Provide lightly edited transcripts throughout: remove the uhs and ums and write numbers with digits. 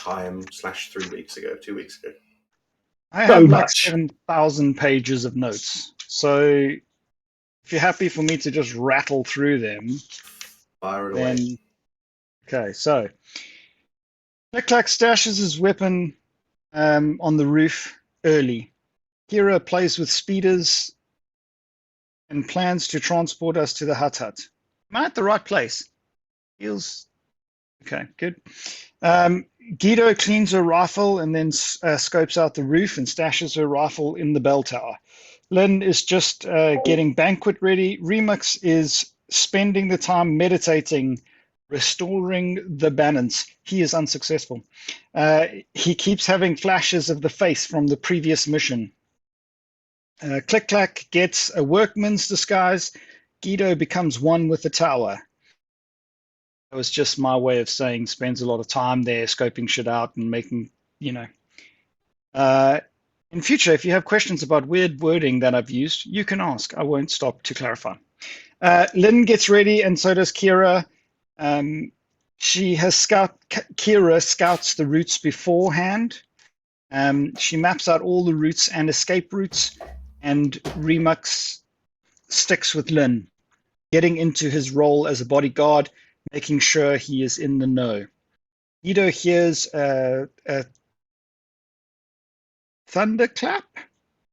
time / 3 weeks ago, 2 weeks ago. I So have like much. 7,000 pages of notes. So if you're happy for me to just rattle through them, Fire it away. then okay. So Click Clack stashes his weapon on the roof early. Kira plays with speeders and plans to transport us to the hut. Am I at the right place? Feels okay. Good. Guido cleans her rifle and then scopes out the roof and stashes her rifle in the bell tower. Lynn is just getting banquet ready. Remix is spending the time meditating, restoring the balance. He is unsuccessful. He keeps having flashes of the face from the previous mission. Click Clack gets a workman's disguise. Guido becomes one with the tower. That was just my way of saying spends a lot of time there scoping shit out and making, you know. In future, if you have questions about weird wording that I've used, you can ask. I won't stop to clarify. Lynn gets ready, and so does Kira. Kira scouts the routes beforehand. She maps out all the routes and escape routes, and Remux sticks with Lynn, getting into his role as a bodyguard, making sure he is in the know. Guido hears a thunderclap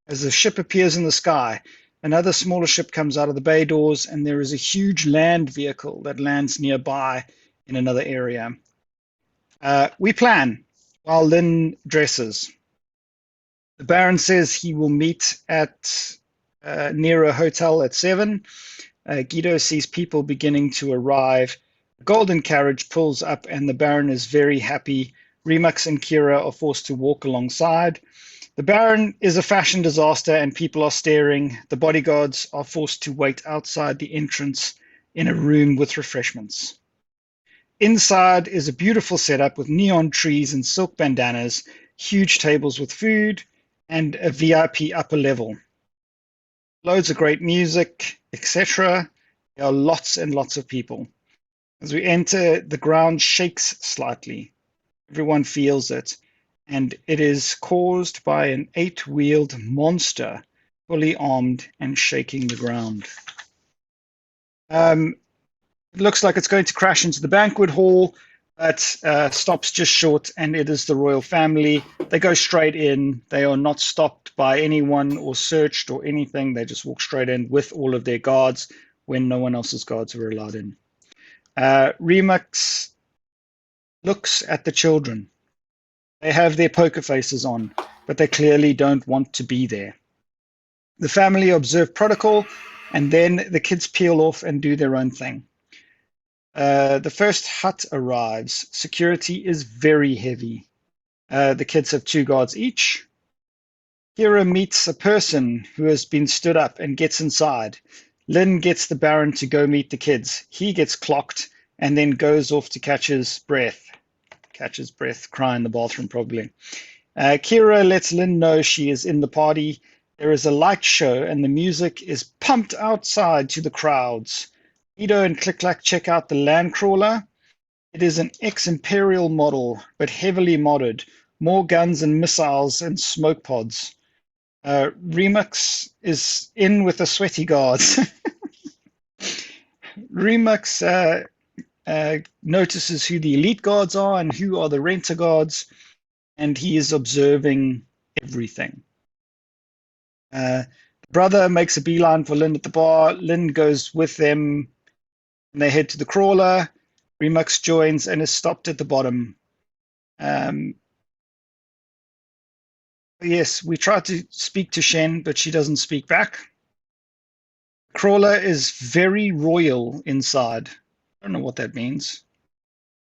as a ship appears in the sky. Another smaller ship comes out of the bay doors, and there is a huge land vehicle that lands nearby in another area. We plan while Lynn dresses. The Baron says he will meet at near a hotel at 7. Guido sees people beginning to arrive. A golden carriage pulls up, and the Baron is very happy. Remux and Kira are forced to walk alongside. The Baron is a fashion disaster, and people are staring. The bodyguards are forced to wait outside the entrance in a room with refreshments. Inside is a beautiful setup with neon trees and silk bandanas, huge tables with food, and a VIP upper level. Loads of great music, etc. There are lots and lots of people. As we enter, the ground shakes slightly. Everyone feels it, and it is caused by an 8-wheeled monster, fully armed and shaking the ground. It looks like it's going to crash into the banquet hall, but stops just short, and it is the royal family. They go straight in. They are not stopped by anyone or searched or anything. They just walk straight in with all of their guards when no one else's guards were allowed in. Remix looks at the children. They have their poker faces on, but they clearly don't want to be there. The family observe protocol, and then the kids peel off and do their own thing. The first hut arrives. Security is very heavy. The kids have 2 guards each. Kira meets a person who has been stood up and gets inside. Lynn gets the Baron to go meet the kids. He gets clocked and then goes off to catch his breath. Cry in the bathroom probably. Kira lets Lynn know she is in the party. There is a light show and the music is pumped outside to the crowds. Guido and Click Clack check out the Landcrawler. It is an ex-Imperial model, but heavily modded. More guns and missiles and smoke pods. Remix is in with the sweaty guards. Remix notices who the elite guards are and who are the renter guards, and he is observing everything. Brother makes a beeline for Lynn at the bar. Lynn goes with them, and they head to the crawler. Remux joins and is stopped at the bottom. Yes, we try to speak to Shen, but she doesn't speak back. Crawler is very royal inside. I don't know what that means.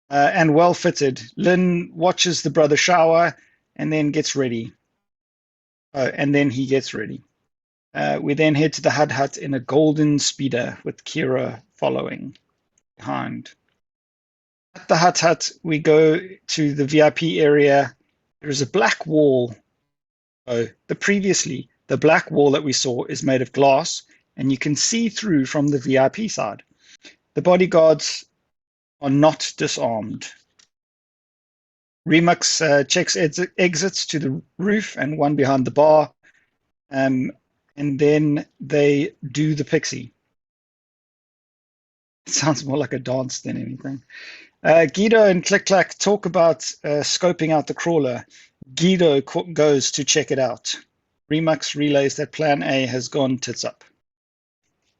And well fitted. Lynn watches the brother shower and then gets ready. And then he gets ready. We then head to the hut in a golden speeder with Kira following behind. At the hut, we go to the VIP area. There is a black wall. The black wall that we saw is made of glass, and you can see through from the VIP side. The bodyguards are not disarmed. Remux checks exits to the roof and one behind the bar. And then they do the pixie. It sounds more like a dance than anything. Guido and Click Clack talk about scoping out the crawler. Guido goes to check it out. Remux relays that Plan A has gone tits up.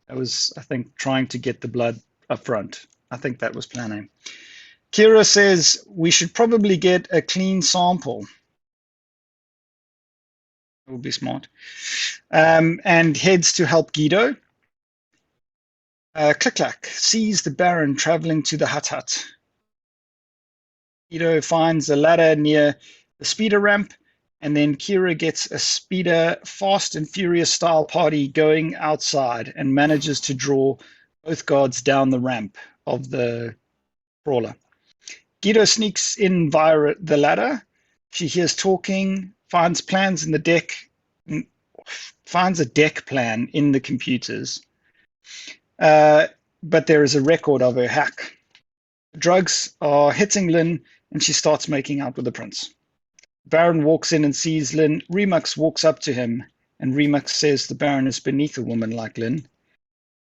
That was, I think, trying to get the blood up front. I think that was Plan A. Kira says we should probably get a clean sample. That would be smart. And heads to help Guido. Click Clack sees the Baron traveling to the hut. Guido finds a ladder near the speeder ramp, and then Kira gets a speeder Fast and Furious style party going outside and manages to draw both guards down the ramp of the crawler. Guido sneaks in via the ladder. She hears talking, finds plans in the deck, finds a deck plan in the computers. But there is a record of her hack. Drugs are hitting Lynn, and she starts making out with the prince. Baron walks in and sees Lynn. Remux walks up to him, and Remux says the Baron is beneath a woman like Lynn.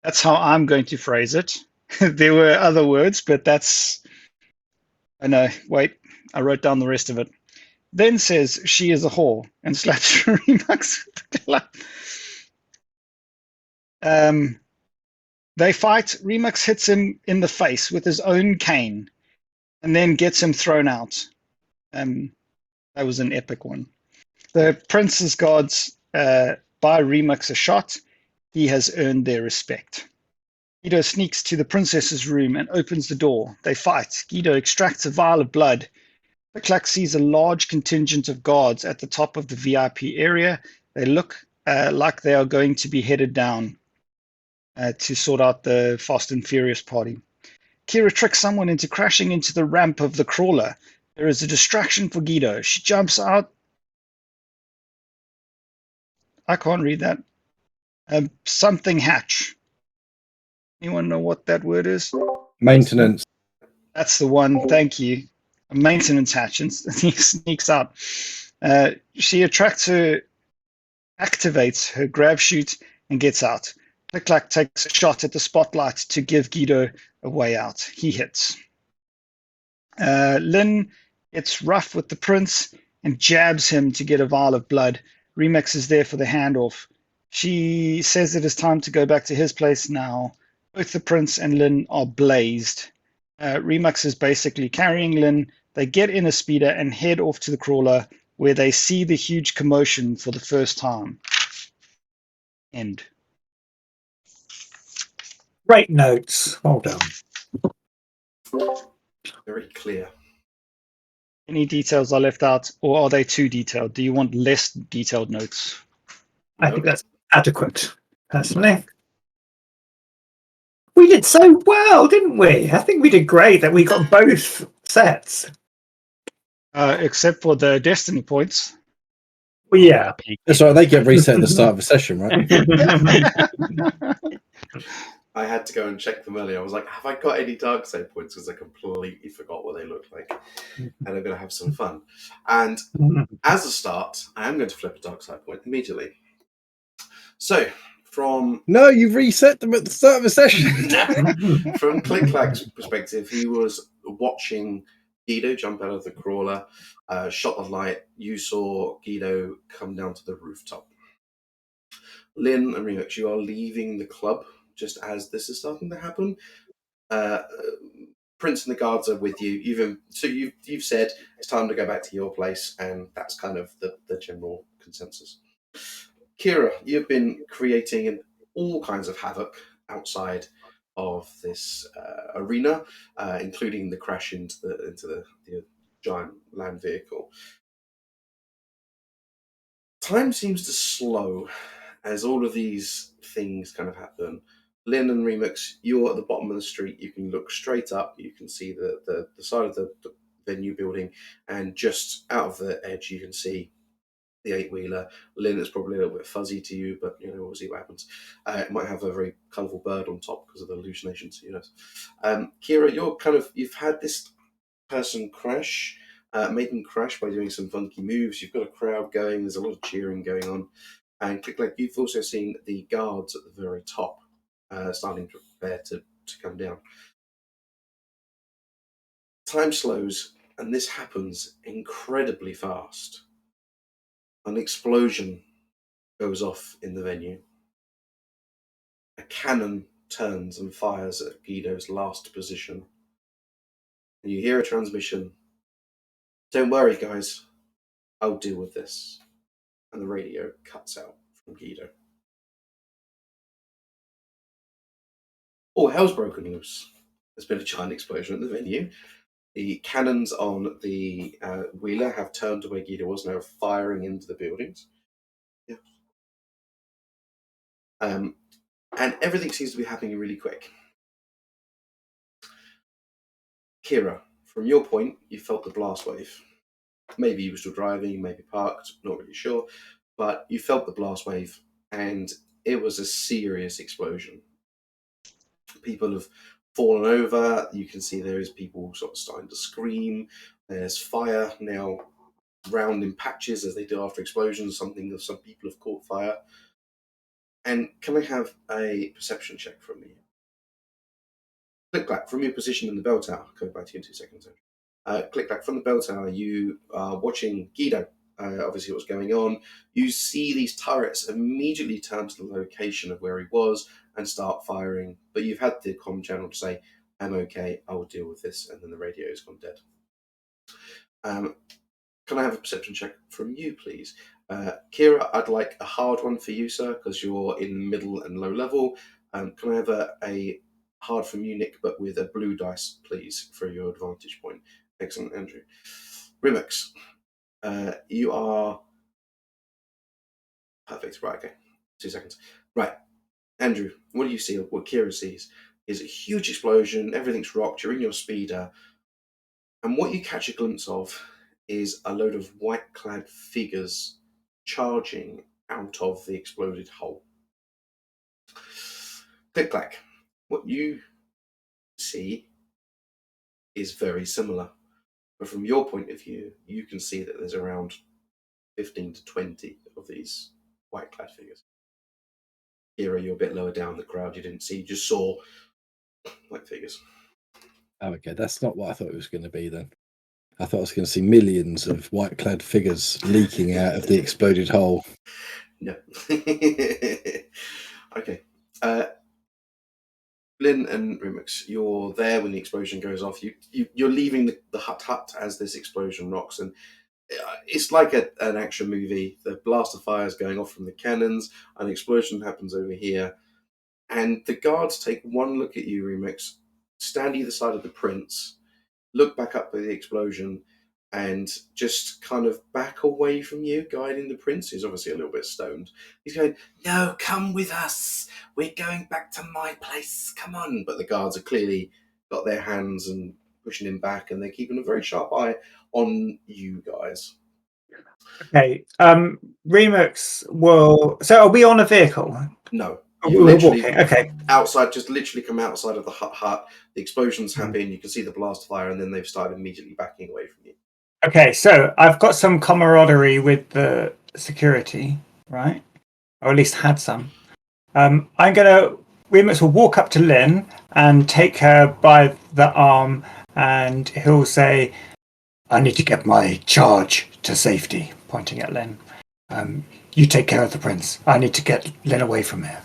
That's how I'm going to phrase it. There were other words, but that's... I know, wait, I wrote down the rest of it. Then says she is a whore and slaps Remux with the glove. They fight. Remux hits him in the face with his own cane and then gets him thrown out. That was an epic one. The prince's guards buy Remux a shot. He has earned their respect. Guido sneaks to the princess's room and opens the door. They fight. Guido extracts a vial of blood. Clack sees a large contingent of guards at the top of the VIP area. They look like they are going to be headed down to sort out the Fast and Furious party. Kira tricks someone into crashing into the ramp of the crawler. There is a distraction for Guido. She jumps out. I can't read that. Something hatch. Anyone know what that word is? Maintenance. That's the one. Thank you. A maintenance hatch, and he sneaks out. She activates her grab chute and gets out. Click Clack takes a shot at the spotlight to give Guido a way out. He hits. Lynn gets rough with the prince and jabs him to get a vial of blood. Remix is there for the handoff. She says it is time to go back to his place now. Both the prince and Lynn are blazed. Remix is basically carrying Lynn. They get in a speeder and head off to the crawler where they see the huge commotion for the first time. End. Great notes. Well done. Very clear. Any details I left out, or are they too detailed? Do you want less detailed notes? I think that's adequate, personally. We did so well, didn't we? I think we did great that we got both sets. Except for the destiny points. Well, yeah. That's right. They get reset at the start of a session, right? I had to go and check them earlier. I was like, have I got any dark side points? Because I completely forgot what they looked like. And I'm going to have some fun. And as a start, I am going to flip a dark side point immediately. So, from... No, you've reset them at the start of a session. From Click Clack's perspective, he was watching Guido jump out of the crawler, shot the light. You saw Guido come down to the rooftop. Lynn and Remix, you are leaving the club just as this is starting to happen. Prince and the guards are with you. You've said it's time to go back to your place, and that's kind of the general consensus. Kira, you've been creating all kinds of havoc outside of this arena, including the crash into the giant land vehicle. Time seems to slow as all of these things kind of happen. Lynn and Remix, you're at the bottom of the street. You can look straight up. You can see the side of the venue building, and just out of the edge, you can see the 8-wheeler. Lynn is probably a little bit fuzzy to you, but we'll see what happens. It might have a very colourful bird on top because of the hallucinations. Kira, you've had this person crash. Make them crash by doing some funky moves. You've got a crowd going. There's a lot of cheering going on. And Click Clack, you've also seen the guards at the very top starting to prepare to come down. Time slows, and this happens incredibly fast. An explosion goes off in the venue. A cannon turns and fires at Guido's last position. And you hear a transmission. Don't worry, guys. I'll deal with this. And the radio cuts out from Guido. All hell's broken loose. There's been a giant explosion at the venue. The cannons on the wheeler have turned to where Guido was, now firing into the buildings. Yeah. And everything seems to be happening really quick. Kira, from your point, you felt the blast wave. Maybe you were still driving, maybe parked, not really sure, but you felt the blast wave, and it was a serious explosion. People have fallen over. You can see there is people sort of starting to scream. There's fire now round in patches as they do after explosions. Some people have caught fire. And can I have a perception check from you? Click Clack, from your position in the bell tower. I'll go back to you in 2 seconds. Click Clack, from the bell tower, you are watching Guido. Obviously, what's going on. You see these turrets immediately turn to the location of where he was and start firing. But you've had the comm channel to say, "I'm okay. I will deal with this," and then the radio has gone dead. Can I have a perception check from you, please? Kira, I'd like a hard one for you, sir, because you're in middle and low level. Can I have a hard from you, Nick, but with a blue dice, please, for your advantage point? Excellent, Andrew. Remix, you are perfect. Right, okay. 2 seconds. Right, Andrew, what do you see? What Kira sees is a huge explosion. Everything's rocked. You're in your speeder. And what you catch a glimpse of is a load of white-clad figures charging out of the exploded hole. Click Clack, what you see is very similar. But from your point of view, you can see that there's around 15 to 20 of these white-clad figures. Kira, you're a bit lower down the crowd. You didn't see, you just saw white figures. Oh, okay, that's not what I thought it was going to be then. I thought I was going to see millions of white-clad figures leaking out of the exploded hole. No. Okay. Lynn and Remix, you're there when the explosion goes off. You're leaving the hut as this explosion rocks, and it's like an action movie. The blaster fire is going off from the cannons, an explosion happens over here, and the guards take one look at you, Remix, stand either side of the prince, look back up at the explosion, and just kind of back away from you, guiding the prince, who's obviously a little bit stoned. He's going, "No, come with us. We're going back to my place. Come on." But the guards are clearly got their hands and pushing him back, and they're keeping a very sharp eye on you guys. Okay. Remix will. So are we on a vehicle? No. We're walking. Okay. Outside, just literally come outside of the hut. The explosions happen. You can see the blast fire, and then they've started immediately backing away from you. Okay, so I've got some camaraderie with the security, right? Or at least had some. Remix will walk up to Lynn and take her by the arm, and he'll say, "I need to get my charge to safety," pointing at Lynn. "You take care of the prince. I need to get Lynn away from here."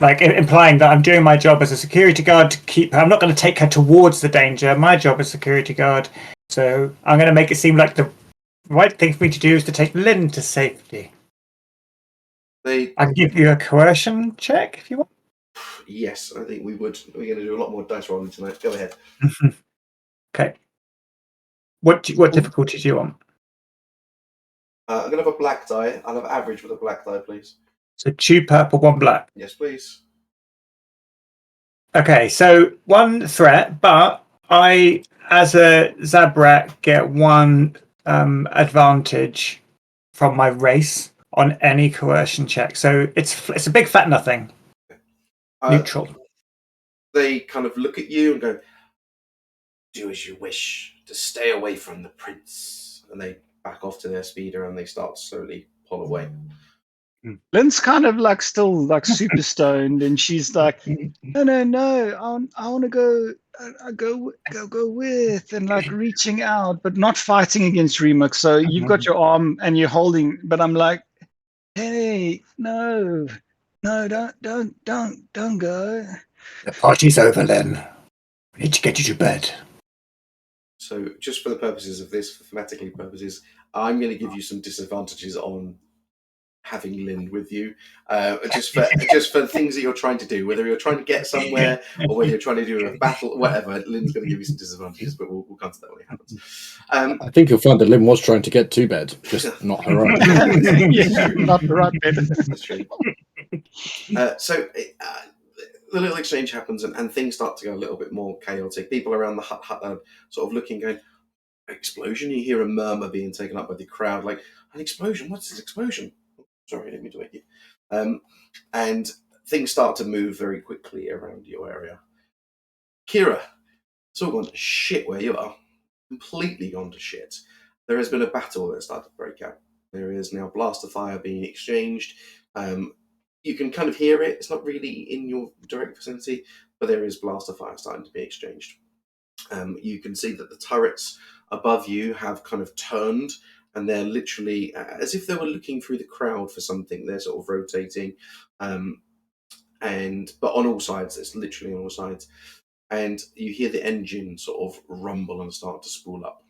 Like implying that I'm doing my job as a security guard to keep her. I'm not going to take her towards the danger. My job as security guard. So I'm going to make it seem like the right thing for me to do is to take Lynn to safety. I can give you a coercion check if you want. Yes, I think we would. We're going to do a lot more dice rolling tonight. Go ahead. Okay. What difficulty do you want? I'm going to have a black die. I'll have average with a black die, please. So 2 purple, 1 black. Yes, please. Okay, so 1 threat, but I, as a Zabrak, get 1 advantage from my race on any coercion check. So it's a big fat nothing. Neutral. They kind of look at you and go, "Do as you wish, to stay away from the prince. And they back off to their speeder and they start to slowly pull away. Lynn's kind of like still like super stoned, and she's like, no, I want to go. I go with, and like reaching out, but not fighting against Remix. So you've got your arm and you're holding, but I'm like, hey, no, don't go. The party's over, Len. We need to get you to bed. So, just for the purposes of this, for thematically purposes, I'm going to give you some disadvantages on having Lynn with you, just for things that you're trying to do, whether you're trying to get somewhere or whether you're trying to do a battle, whatever. Lynn's going to give you some disadvantages, but we'll come to that when it happens. I think you'll find that Lynn was trying to get to bed, just not her own. Yeah, not the right bed. That's true. So the little exchange happens, and things start to go a little bit more chaotic. People around the hut are sort of looking, going, explosion? You hear a murmur being taken up by the crowd, like, an explosion? What's this explosion? Sorry, I didn't mean to wake you. And things start to move very quickly around your area. Kira, it's all gone to shit where you are. Completely gone to shit. There has been a battle that started to break out. There is now blaster fire being exchanged. You can kind of hear it. It's not really in your direct vicinity, but there is blaster fire starting to be exchanged. You can see that the turrets above you have kind of turned, and they're literally as if they were looking through the crowd for something. They're sort of rotating, but on all sides. It's literally on all sides, and you hear the engine sort of rumble and start to spool up.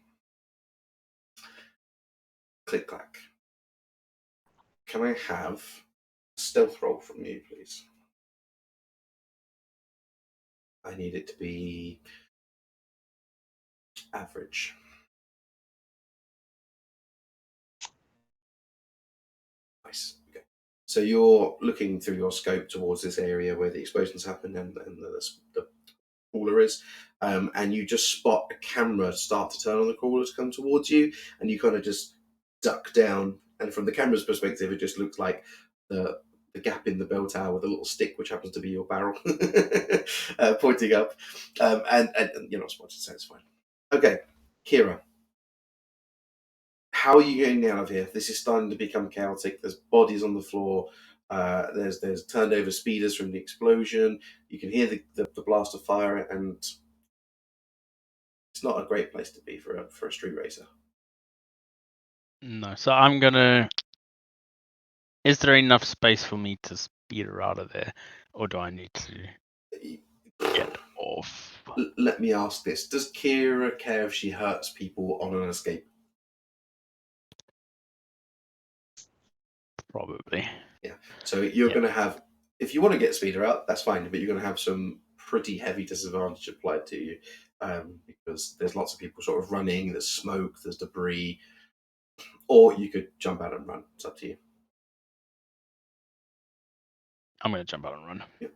Click clack. Can I have a stealth roll from you, please? I need it to be average. Nice. Okay. So you're looking through your scope towards this area where the explosions happen and the crawler is, and you just spot a camera start to turn on the crawler to come towards you, and you kind of just duck down. And from the camera's perspective, it just looks like the gap in the bell tower with a little stick, which happens to be your barrel, pointing up. And you're not spotted, so it's fine. Okay, Kira. How are you getting out of here? This is starting to become chaotic. There's bodies on the floor. There's turned over speeders from the explosion. You can hear the blast of fire, and it's not a great place to be for a street racer. No, so I'm gonna. Is there enough space for me to speed her out of there, or do I need to get off? Let me ask this: does Kira care if she hurts people on an escape? Probably. Yeah. So you're going to have, if you want to get speeder out, that's fine, but you're going to have some pretty heavy disadvantage applied to you, because there's lots of people sort of running. There's smoke. There's debris. Or you could jump out and run. It's up to you. I'm going to jump out and run. Yep.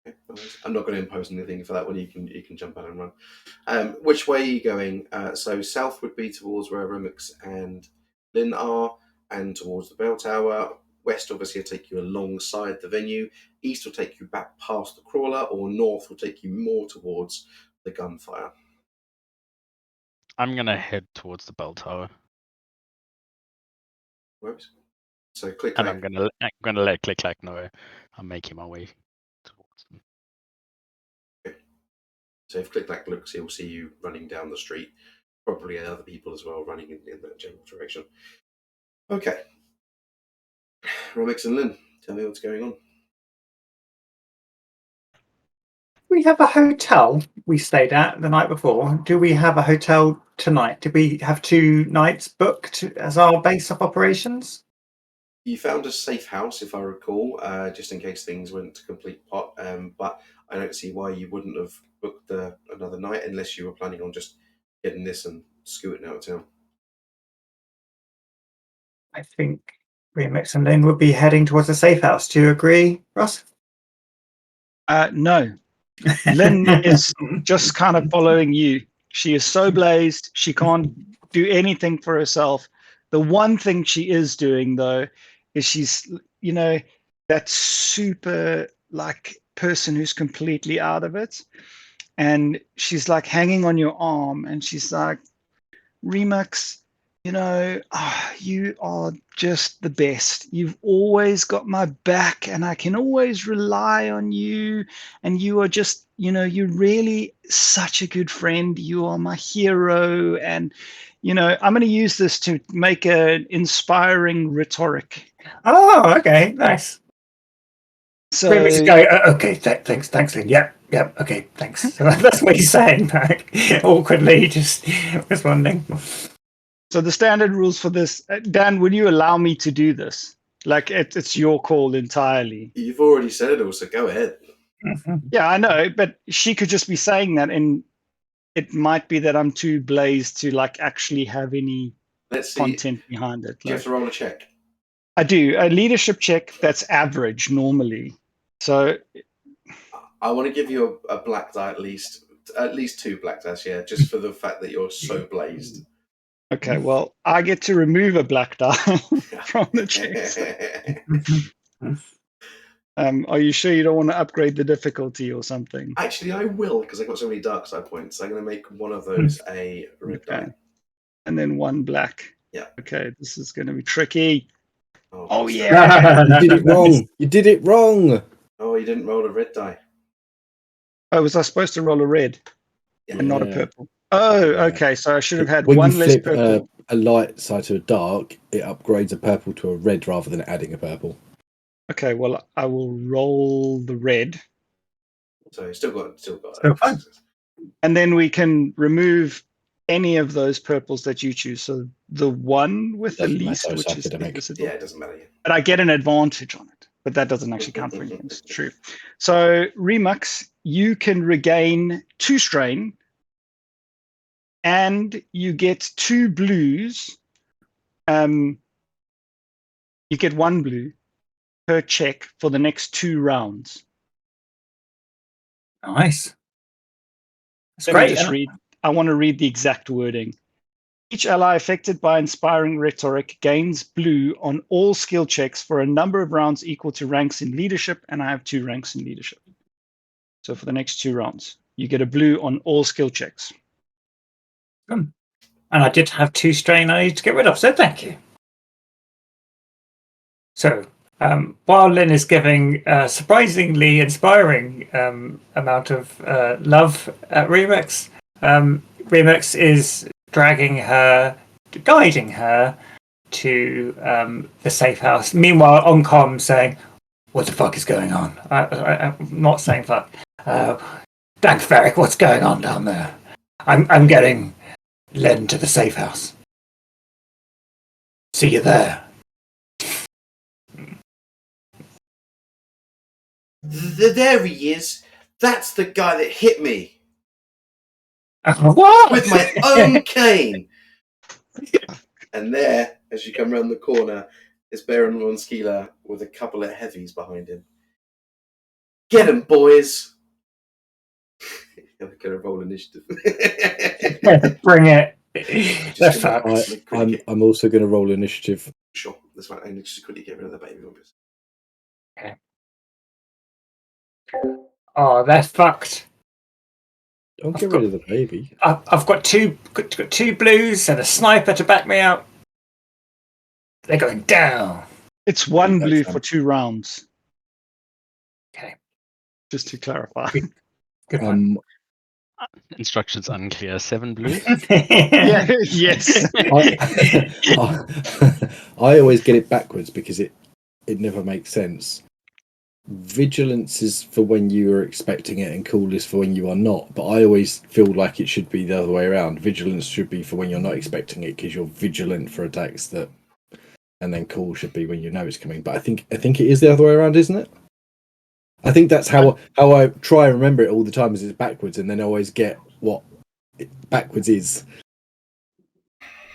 Okay, I'm not going to impose anything for that one. You can jump out and run. Which way are you going? So south would be towards where Remix and Lynn are, and towards the bell tower. West obviously will take you alongside the venue. East will take you back past the crawler, or north will take you more towards the gunfire. I'm going to head towards the bell tower. Whoops. So click. And I'm gonna let Click Clack know I'm making my way towards them. Okay. So if Click Clack looks, he'll see you running down the street. Probably other people as well running in that general direction. Okay. Remix and Lynn, tell me what's going on. We have a hotel we stayed at the night before. Do we have a hotel tonight? Did we have 2 nights booked as our base of operations? You found a safe house, if I recall, just in case things went to complete pot. But I don't see why you wouldn't have booked another night unless you were planning on just getting this and scooting out of town. I think Remix and Lynn would be heading towards a safe house. Do you agree, Russ? No. Lynn is just kind of following you. She is so blazed, she can't do anything for herself. The one thing she is doing, though, is she's, that super like person who's completely out of it. And she's like hanging on your arm, and she's like, Remux, you are just the best. You've always got my back, and I can always rely on you. And you are just, you're really such a good friend. You are my hero. And, I'm going to use this to make an inspiring rhetoric. Oh, okay, nice. So, Okay, thanks, Lynn. Yep, okay, thanks. So that's what he's saying back, awkwardly, just responding. So the standard rules for this, Dan, would you allow me to do this? Like it's your call entirely. You've already said it all, so go ahead. Yeah, I know, but she could just be saying that, and it might be that I'm too blazed to like actually have any Let's see. content behind it. Do you have to roll a check? I do a leadership check that's average normally. So I want to give you a black die at least 2 black dice, yeah, just for the fact that you're so blazed. okay, well, I get to remove a black die from the checks. Are you sure you don't want to upgrade the difficulty or something? Actually, I will, because I got so many dark side points. I'm going to make one of those a red die. And then one black. Yeah. Okay, this is going to be tricky. Oh yeah! You did it wrong. You did it wrong. Oh, you didn't roll a red die. Oh, was I supposed to roll a red and not a purple? Oh, okay. So I should have had when one you less flip purple. a light side to a dark, it upgrades a purple to a red rather than adding a purple. Okay, well, I will roll the red. So still got fine. And then we can remove any of those purples that you choose. So the one with the least, matter, which it's is academic. invisible. Yeah, it doesn't matter. But I get an advantage on it. But that doesn't actually count for anything. It's true. So Remux, you can regain 2 strain, and you get 2 blues. You get 1 blue per check for the next 2 rounds. Nice. That's Let me great. just read. I want to read the exact wording. Each ally affected by inspiring rhetoric gains blue on all skill checks for a number of rounds equal to ranks in leadership, and I have 2 ranks in leadership. So for the next 2 rounds, you get a blue on all skill checks. And I did have 2 strain I need to get rid of, so thank you. So while Lynn is giving a surprisingly inspiring amount of love at Remix, Remix is guiding her to the safe house. Meanwhile, on comm saying, "What the fuck is going on?" I'm not saying fuck. Thanks, Varric. What's going on down there? I'm getting Len to the safe house. See you there. There he is. That's the guy that hit me. What? With my own cane. And there, as you come around the corner, is Baron von Skila with a couple of heavies behind him. Get him, boys! I'm going to roll initiative. Bring it. I'm also going to roll initiative. Sure, that's fine. I need to just quickly get rid of the baby numbers. Okay. Oh, they're fucked. Don't get rid of the baby. I've got two blues and a sniper to back me up. They're going down. It's 1 blue for 2 rounds. Okay. Just to clarify. Good one. Instructions unclear. 7 blue. Yeah, yes. I always get it backwards because it never makes sense. Vigilance is for when you are expecting it, and cool is for when you are not. But I always feel like it should be the other way around. Vigilance should be for when you're not expecting it, because you're vigilant for attacks that, and then cool should be when you know it's coming. But I think it is the other way around, isn't it? I think that's how I try and remember it all the time, is it's backwards, and then I always get what backwards is.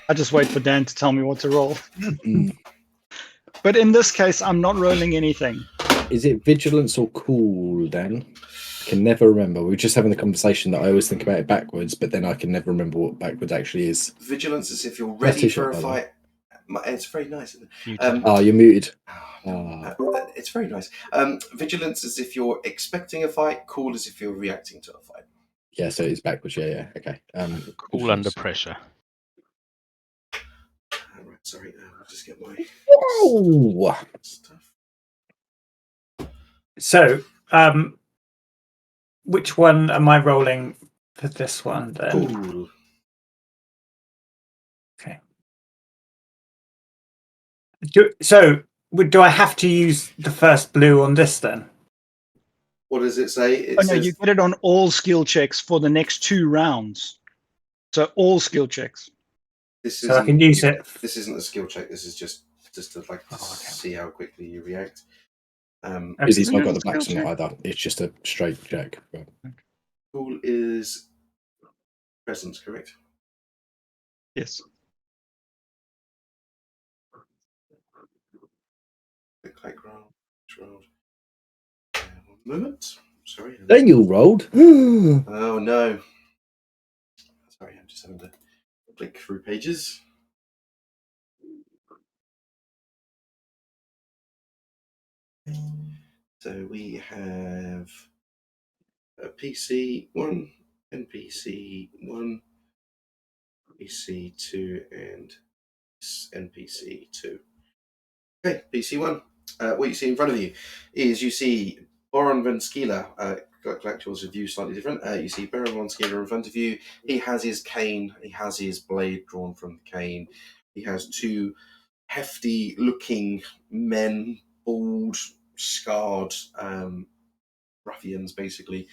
I just wait for Dan to tell me what to roll. But in this case, I'm not rolling anything. Is it vigilance or cool, Dan? I can never remember. We were just having the conversation that I always think about it backwards, but then I can never remember what backwards actually is. Vigilance is if you're ready for a fight. It's very nice, isn't it? You're muted. It's very nice. Vigilance is if you're expecting a fight. Cool is if you're reacting to a fight. Yeah, so it's backwards. Yeah, okay. Cool under pressure. Right, sorry, I'll just get my Whoa! stuff. So, which one am I rolling for this one then? Cool. Okay. Do I have to use the first blue on this then? What does it say? It Oh no, says you get it on all skill checks for the next 2 rounds. So all skill checks. this So I can use it. This isn't a skill check. This is just to like Oh, okay. see how quickly you react. Because he's Isn't not it got a the skill backs on it check? either. It's just a straight check. But Cool is presence, correct? Yes. Click roll. One moment. Sorry. Daniel rolled. Oh no. Sorry, I'm just having to click through pages. So we have a PC 1, NPC 1, PC 2, and NPC 2. Okay, PC 1. What you see in front of you is you see Boron Van Skieler. Actuals view slightly different. You see Boron Van Skieler in front of you. He has his cane. He has his blade drawn from the cane. He has 2 hefty-looking men, bald, scarred ruffians, basically,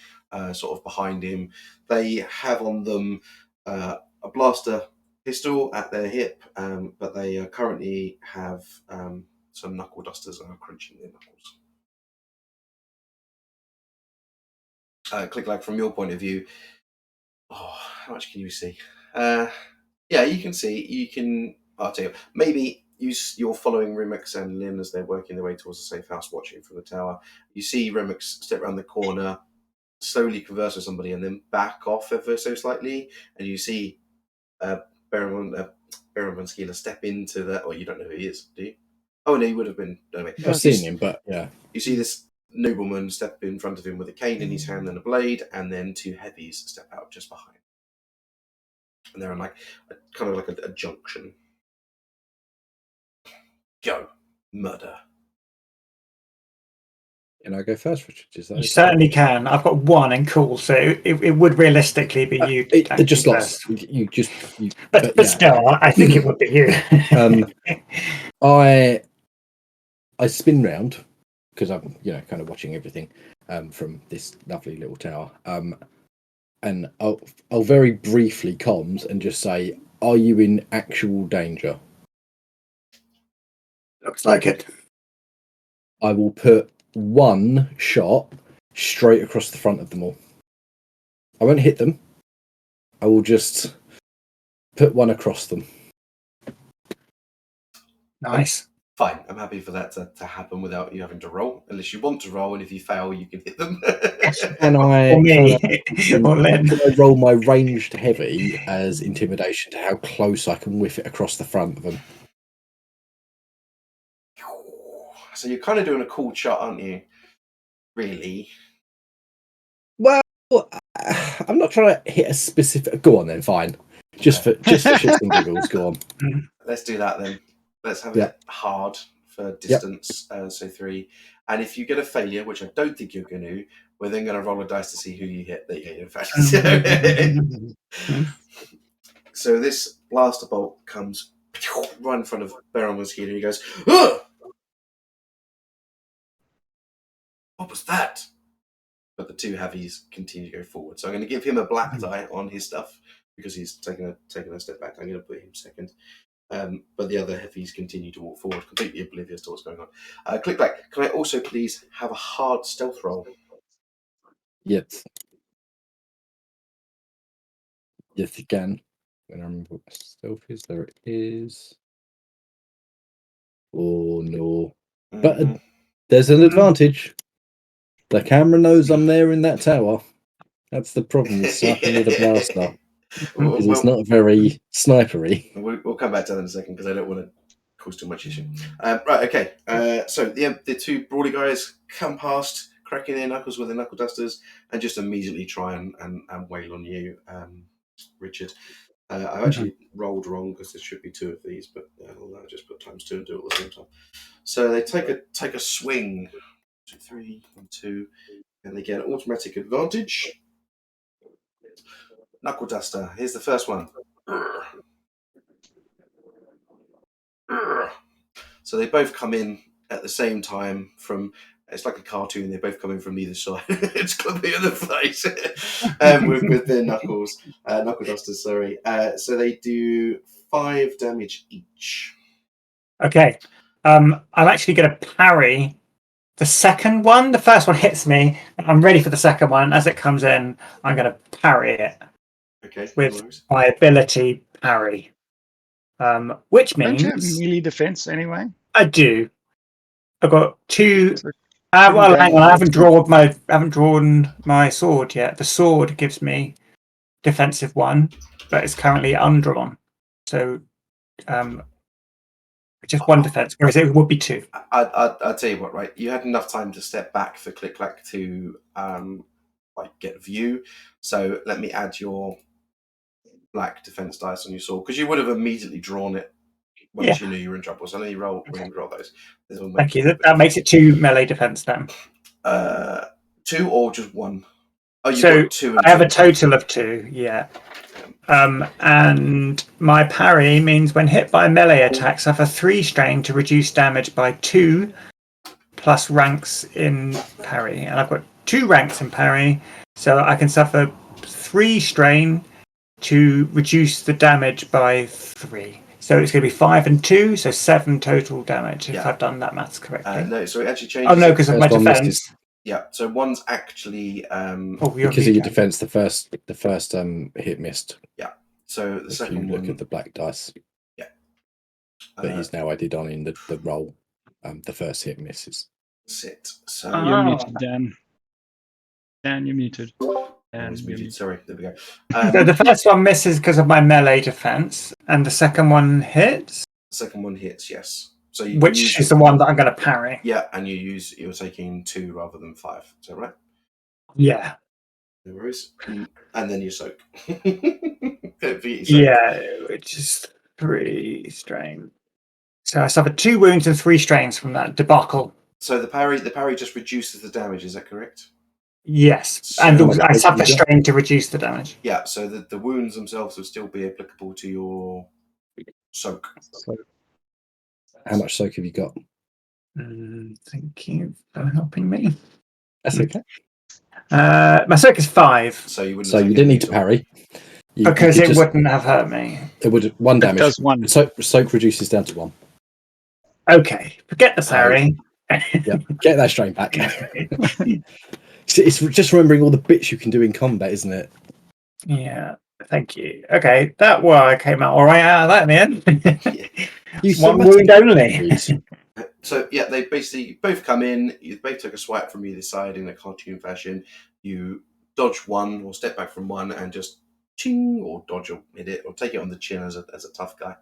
sort of behind him. They have on them a blaster pistol at their hip, but they currently have some knuckle dusters and are crunching their knuckles. Click like from your point of view. Oh, how much can you see? Yeah, you can see. You can. I'll tell you. Maybe you're following Remix and Lynn as they're working their way towards the safe house, watching from the tower. You see Remix step around the corner, slowly converse with somebody, and then back off ever so slightly, and you see Baron Van Skieler step into the. Oh, you don't know who he is, do you? Oh no, you would have been. Anyway, I've seen him, but yeah. You see this nobleman step in front of him with a cane in his hand and a blade, and then 2 heavies step out just behind. And they're on like kind of like a junction. Go, murder. Can I go first, Richard? Is that You okay? certainly can. I've got 1 and cool, so it would realistically be you. It just lost. First. But But yeah. still, I think it would be you. I spin round because I'm kind of watching everything from this lovely little tower. And I'll very briefly comms and just say, "Are you in actual danger?" Looks like it. I will put 1 shot straight across the front of them all. I won't hit them. I will just put 1 across them. Nice. Fine, I'm happy for that to happen without you having to roll. Unless you want to roll, and if you fail, you can hit them. And I, Or me. Or Len. can I roll my ranged heavy as intimidation to how close I can whiff it across the front of them? So you're kind of doing a cool shot, aren't you? Really? Well, I'm not trying to hit a specific. Go on then, fine. Just for shits and giggles, go on. Let's do that then. Let's have Yep. it hard for distance, so 3. And if you get a failure, which I don't think you're going to, we're then going to roll a dice to see who you hit. There you go, in fact. So this blaster bolt comes right in front of Baron Mosquito, and he goes, "Ugh! What was that?" But the 2 heavies continue to go forward. So I'm going to give him a black die on his stuff because he's taken a step back. I'm going to put him second. But the other heavies continue to walk forward, completely oblivious to what's going on. Click back. Can I also please have a hard stealth roll? Yes. Yes, you can. I don't remember what stealth is. There it is. Oh no. But there's an advantage. The camera knows I'm there in that tower. That's the problem with sniping with a blaster. Because it's not very snipery. We'll come back to that in a second because I don't want to cause too much issue. Right, okay. So the 2 brawly guys come past, cracking their knuckles with their knuckle dusters, and just immediately try and wail on you, Richard. I've actually rolled wrong because there should be 2 of these, but I'll just put times 2 and do it at the same time. So they take a swing. 2, 3, 1, 2, and they get an automatic advantage. Knuckle duster. Here's the first one. So they both come in at the same time from. It's like a cartoon. They both come in from either side. It's got me in the face with their knuckles, knuckle dusters. Sorry. So they do 5 damage each. Okay. I'm actually going to parry the second one. The first one hits me. I'm ready for the second one. As it comes in, I'm going to parry it. Okay. With my ability parry. Which Don't you have means melee defense anyway? I do. I've got 2. So Well, hang on. I haven't damage. drawn my sword yet. The sword gives me defensive 1, but it's currently undrawn. So, just 1 defense, whereas it would be 2. I'll tell you what, right? You had enough time to step back for Click Clack to get view. So let me add your black defense dice on your sword, because you would have immediately drawn it once you knew you were in trouble. So let me roll those. Thank you. That makes it 2 melee defense then. 2 or just 1? Oh, you've So got 2 and I have 2. a total of 2, yeah. And my parry means when hit by melee attacks, I have a 3 strain to reduce damage by 2 plus ranks in parry. And I've got 2 ranks in parry, so I can suffer 3 strain to reduce the damage by 3. So it's going to be 5 and 2, so 7 total damage if I've done that maths correctly. No, so it actually changes. Oh no, because of my defense. Yeah, so one's actually because of your defense. The first hit missed. Yeah. So the second one. Look at the black dice. Yeah. But he's now added on in the roll. The first hit misses. Sit. So you're muted, Dan. Dan, you're muted. Sorry, there we go. So the first one misses because of my melee defense, and the second one hits. The second one hits, yes. So which is the one that I'm going to parry. Yeah, and you're taking 2 rather than 5. Is that right? Yeah. No worries. And then you soak. Yeah, which is 3 strain. So I suffered 2 wounds and 3 strains from that debacle. So the parry just reduces the damage. Is that correct? Yes, so and also I suffer strain to reduce the damage. Yeah, so the wounds themselves will still be applicable to your soak. How much soak have you got? Thank you for helping me. That's okay. My soak is 5. So you didn't need to parry. Because it wouldn't have hurt me. It would 1 damage. It does 1. Soak reduces down to 1. Okay, forget the parry. Yeah, get that strain back. It's just remembering all the bits you can do in combat, isn't it? Yeah, thank you. Okay, I came out all right out of that in the end. 1 wound only. So yeah, they basically both come in. You both took a swipe from either side in a cartoon fashion. You dodge 1 or step back from 1 and just ching, or dodge or hit it, or take it on the chin as a tough guy.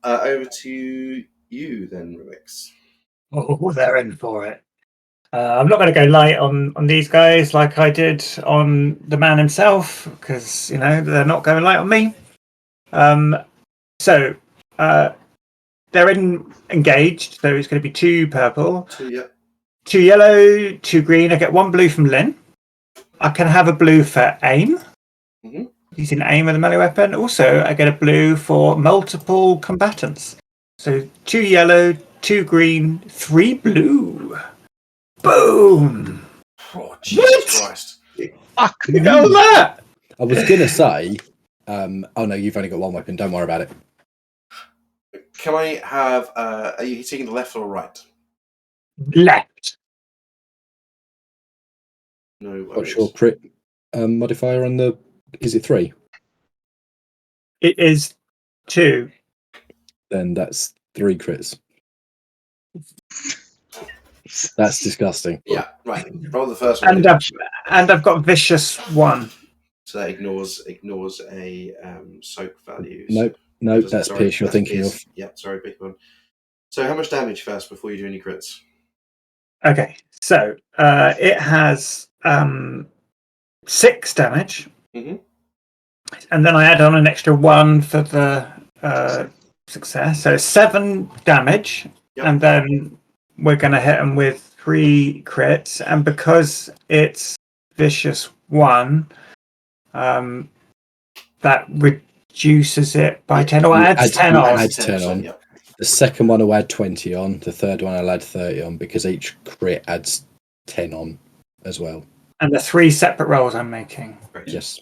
Over to you then, Remix. Oh, they're in for it. I'm not going to go light on these guys like I did on the man himself, because they're not going light on me. So they're engaged. So it's going to be 2 purple, 2 yellow, 2 green. I get 1 blue from Lynn. I can have a blue for aim. Mm-hmm. Using aim with a melee weapon. Also, I get a blue for multiple combatants. So 2 yellow, 2 green, 3 blue. Boom! Oh, Jesus Christ. Fuck me on that! I was going to say, oh no, you've only got 1 weapon, don't worry about it. Can I have, are you hitting the left or right? Left. No worries. What's your crit modifier on the, is it 3? It is 2. Then that's 3 crits. That's disgusting. Yeah, right. Roll the first one. And I've got vicious 1. So that ignores a soak value. Nope, that's Pierce you're thinking of. Yeah, sorry, big one. So how much damage first before you do any crits? Okay, so it has 6 damage. Mm-hmm. And then I add on an extra 1 for the success. So 7 damage. Yep. And then we're going to hit them with 3 crits. And because it's vicious 1, that reduces it by 10 or You adds 10 on. Add 10 on. Yep. The second one will add 20 on. The third one I'll add 30 on because each crit adds 10 on as well. And the 3 separate rolls I'm making. Great. Yes.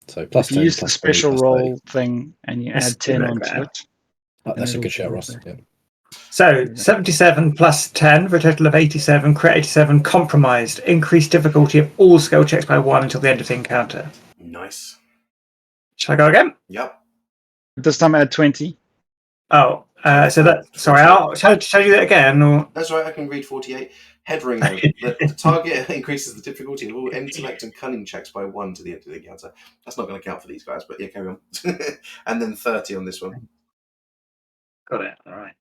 So plus If you 10, use the plus 20, special plus roll thing and you Let's add 10 do it onto there. it. 30. Oh, that's a it'll good shout, go Ross. there. Yeah. So 77 plus 10 for a total of 87. Crit 87 compromised. Increased difficulty of all skill checks by 1 until the end of the encounter. Nice. Shall I go again? Yep. This time add 20. Oh, so that. Sorry, I'll show you that again. Or That's right, I can read 48. Head ringer. The target increases the difficulty of all intellect and cunning checks by 1 to the end of the encounter. That's not going to count for these guys, but yeah, carry on. And then 30 on this one. got it. All right.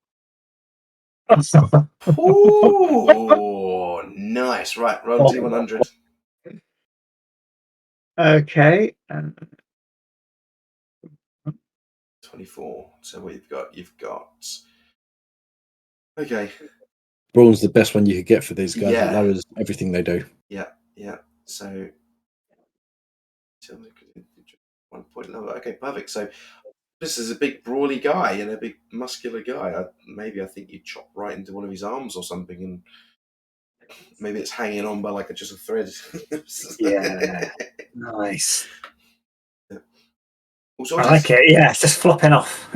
Ooh, nice. Right, roll D100. Okay. 24. So what you've got. Okay. Brawn's the best one you could get for these guys. Yeah. It lowers everything they do. Yeah. So 1 point lower. Okay, perfect. So this is a big brawly guy and a big muscular guy. Maybe I think you chop right into one of his arms or something, and maybe it's hanging on by just a thread. Yeah. Nice. Also, I like it. Yeah, it's just flopping off.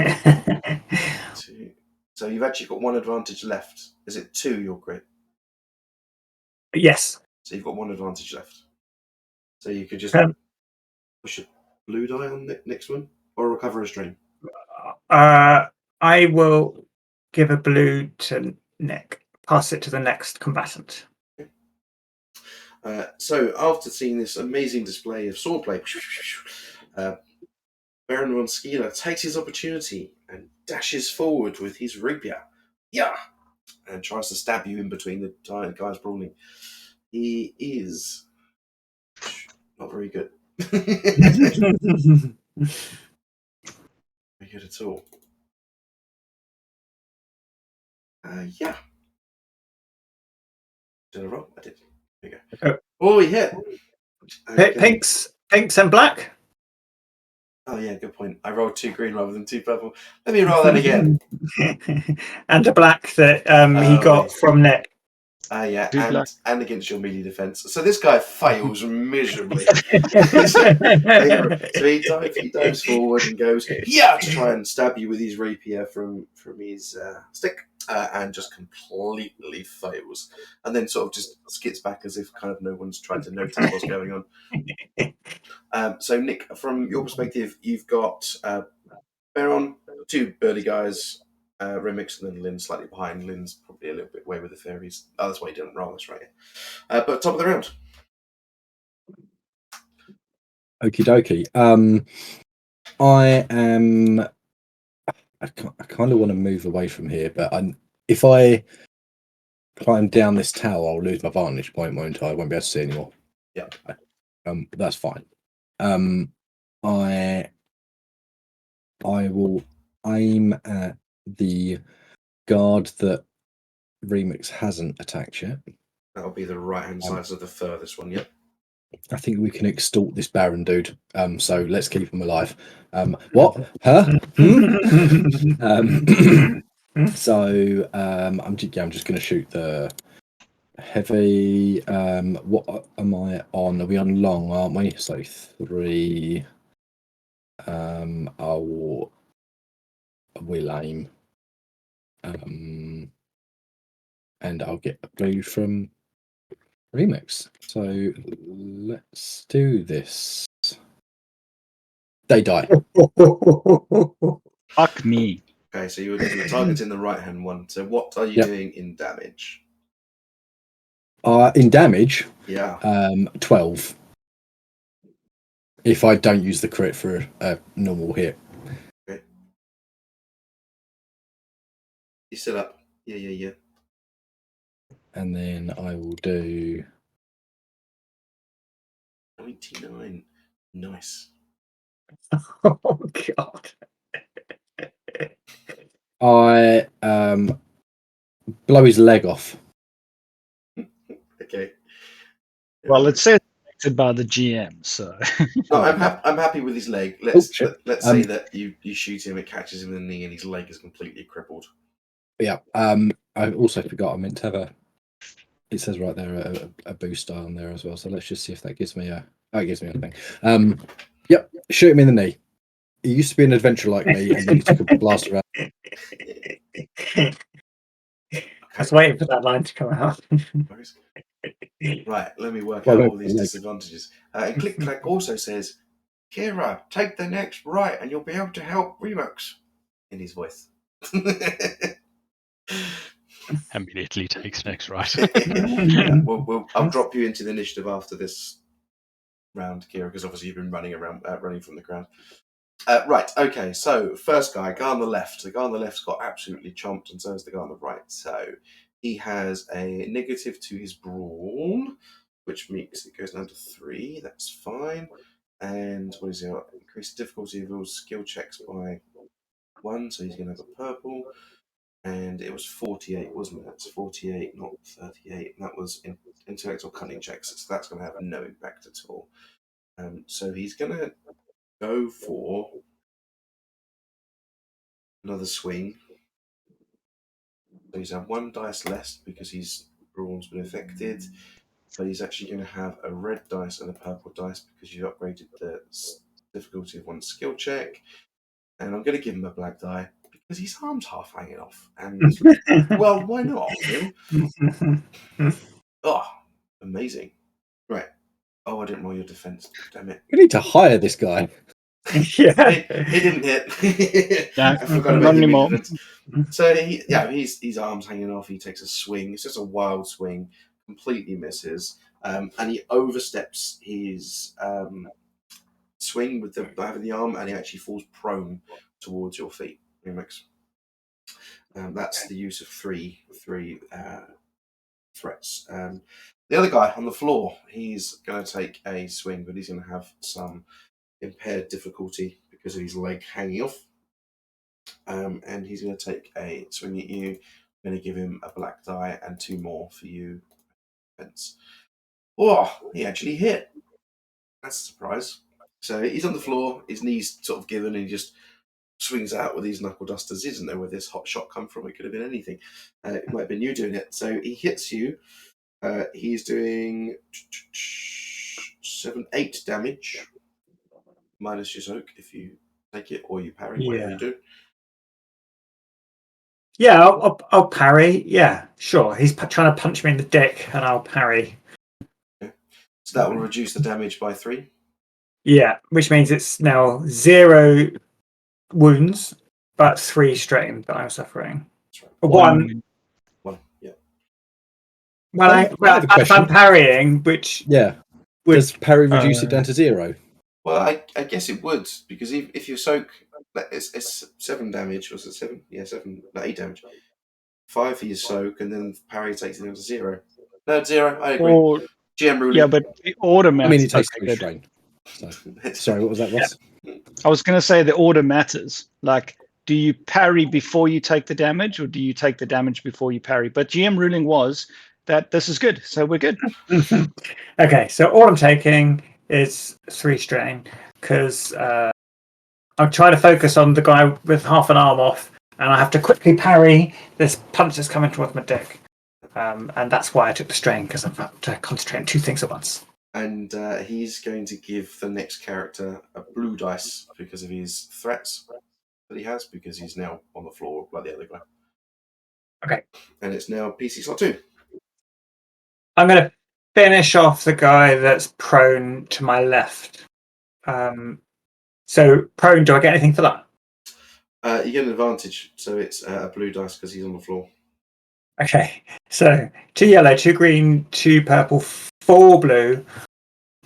So you've actually got 1 advantage left. Is it 2 your crit? Yes. So you've got 1 advantage left. So you could just push a blue die on the next one, or recover a stream. I will give a blue to Nick. Pass it to the next combatant. So after seeing this amazing display of swordplay, Baron von Skeeler takes his opportunity and dashes forward with his rapier. Yeah! And tries to stab you in between the giant guys brawling. He is not very good. Very good at all. Yeah. Did I roll? I did. There you go. Oh, he hit. Okay. Pinks and black. Oh yeah, good point. I rolled 2 green rather than 2 purple. Let me roll that again. And a black that he got from Nick. Yeah, Two black. and against your melee defense. So this guy fails miserably. So he dives forward and goes, yeah, to try and stab you with his rapier from his stick, and just completely fails. And then sort of just skids back as if kind of no one's tried to notice what's going on. So Nick, from your perspective, you've got Baron, 2 burly guys, Remix, and then Lynn slightly behind. Lynn's probably a little bit away with the fairies. Oh, that's why he didn't roll. That's right. But top of the round. Okie dokie. I am. I kind of want to move away from here, but if I climb down this tower, I'll lose my vantage point, won't I? I won't be able to see anymore. Yeah. That's fine. I will aim at the guard that Remix hasn't attacked yet. That'll be the right-hand side, so the furthest one, yep. I think we can extort this Baron dude. So let's keep him alive. What? Huh? So I'm just going to shoot the heavy. What am I on? Are we on long? Aren't we? So 3. We'll aim. And I'll get a blue from Remix. So let's do this. They die. Fuck me. Okay, so you're targeting the right-hand one. So what are you doing in damage? In damage, Yeah. 12. If I don't use the crit for a normal hit. Okay. You sit up. Yeah. And then I will do 99. Nice. Oh God. I blow his leg off. Okay. Well, it says selected by the GM, so No, Oh, I'm happy with his leg. shit. Let's say that you shoot him, it catches him in the knee, and his leg is completely crippled. Yeah. I also forgot I meant to have a. It says right there a boost die on there as well. So let's just see if that gives me a. Oh, it gives me a thing. Yep. Shoot him in the knee. He used to be an adventurer like me, and then he took a blast around. I was waiting for that line to come out. Right, let me work Well, out no, all these leg. disadvantages. And Click Clack also says, Kira, take the next right and you'll be able to help Remux. In his voice. Immediately takes next right. Yeah, I'll drop you into the initiative after this round, Kira, because obviously you've been running around, running from the ground. Right, okay, so first guy on the left. The guy on the left's got absolutely chomped, and so is the guy on the right. So he has a negative to his brawn, which makes it goes down to 3. That's fine. And what is it? Increase the difficulty of all skill checks by 1, so he's going to have a purple. And it was 48, wasn't it? It's 48, not 38. And that was intellectual cunning checks, so that's going to have no impact at all. So he's going to go for another swing. So he's had 1 dice less because his brawn's been affected, but he's actually going to have a red dice and a purple dice because you upgraded the difficulty of 1 skill check. And I'm going to give him a black die because his arm's half hanging off. And, well, why not, Phil? Oh, amazing. Right. Oh, I didn't roll your defense. Damn it. We need to hire this guy. Yeah. He didn't hit. Yeah, I forgot not about your anymore. defense. So his arm's hanging off. He takes a swing. It's just a wild swing. Completely misses, and he oversteps his swing with having the arm, and he actually falls prone towards your feet. Remix. That's the use of three threats. The other guy on the floor, he's going to take a swing, but he's going to have some impaired difficulty because of his leg hanging off. And he's going to take a swing at you. I'm going to give him a black die and 2 more for you. Defense. Oh, he actually hit. That's a surprise. So he's on the floor, his knees sort of given, and he just swings out with these knuckle dusters. He doesn't know where this hot shot come from. It could have been anything. It might have been you doing it. So he hits you. He's doing 8 damage minus your soak if you take it, or you parry, whatever you do. Yeah, I'll parry. Yeah, sure. He's trying to punch me in the dick, and I'll parry. Okay. So that will reduce the damage by 3. Yeah, which means it's now 0 wounds, but 3 strain that I'm suffering. That's right. 1. 1, yeah. If I'm parrying, which Does parry reduce it down to 0? Well, I guess it would, because if you soak, it's 7 damage. Was it 7? Yeah, 7. No, 8 damage. 5 for your soak, and then parry takes it down to 0. No, 0. I agree. Or, GM ruling. yeah, but the order matters. I mean, it takes Okay, 3 strain. So. Sorry, what was that, Ross? I was going to say the order matters. Like, do you parry before you take the damage, or do you take the damage before you parry? But GM ruling was that this is good, so we're good. Okay, so all I'm taking is 3 strain because I'm trying to focus on the guy with half an arm off, and I have to quickly parry this punch that's coming towards my dick. And that's why I took the strain, because I've got to concentrate on 2 things at once. And he's going to give the next character a blue dice because of his threats that he has, because he's now on the floor like the other guy. Okay. And it's now PC slot 2. I'm going to finish off the guy that's prone to my left. So prone, do I get anything for that? You get an advantage, so it's a blue dice because he's on the floor. Okay, so 2 yellow, 2 green, 2 purple, 4 blue,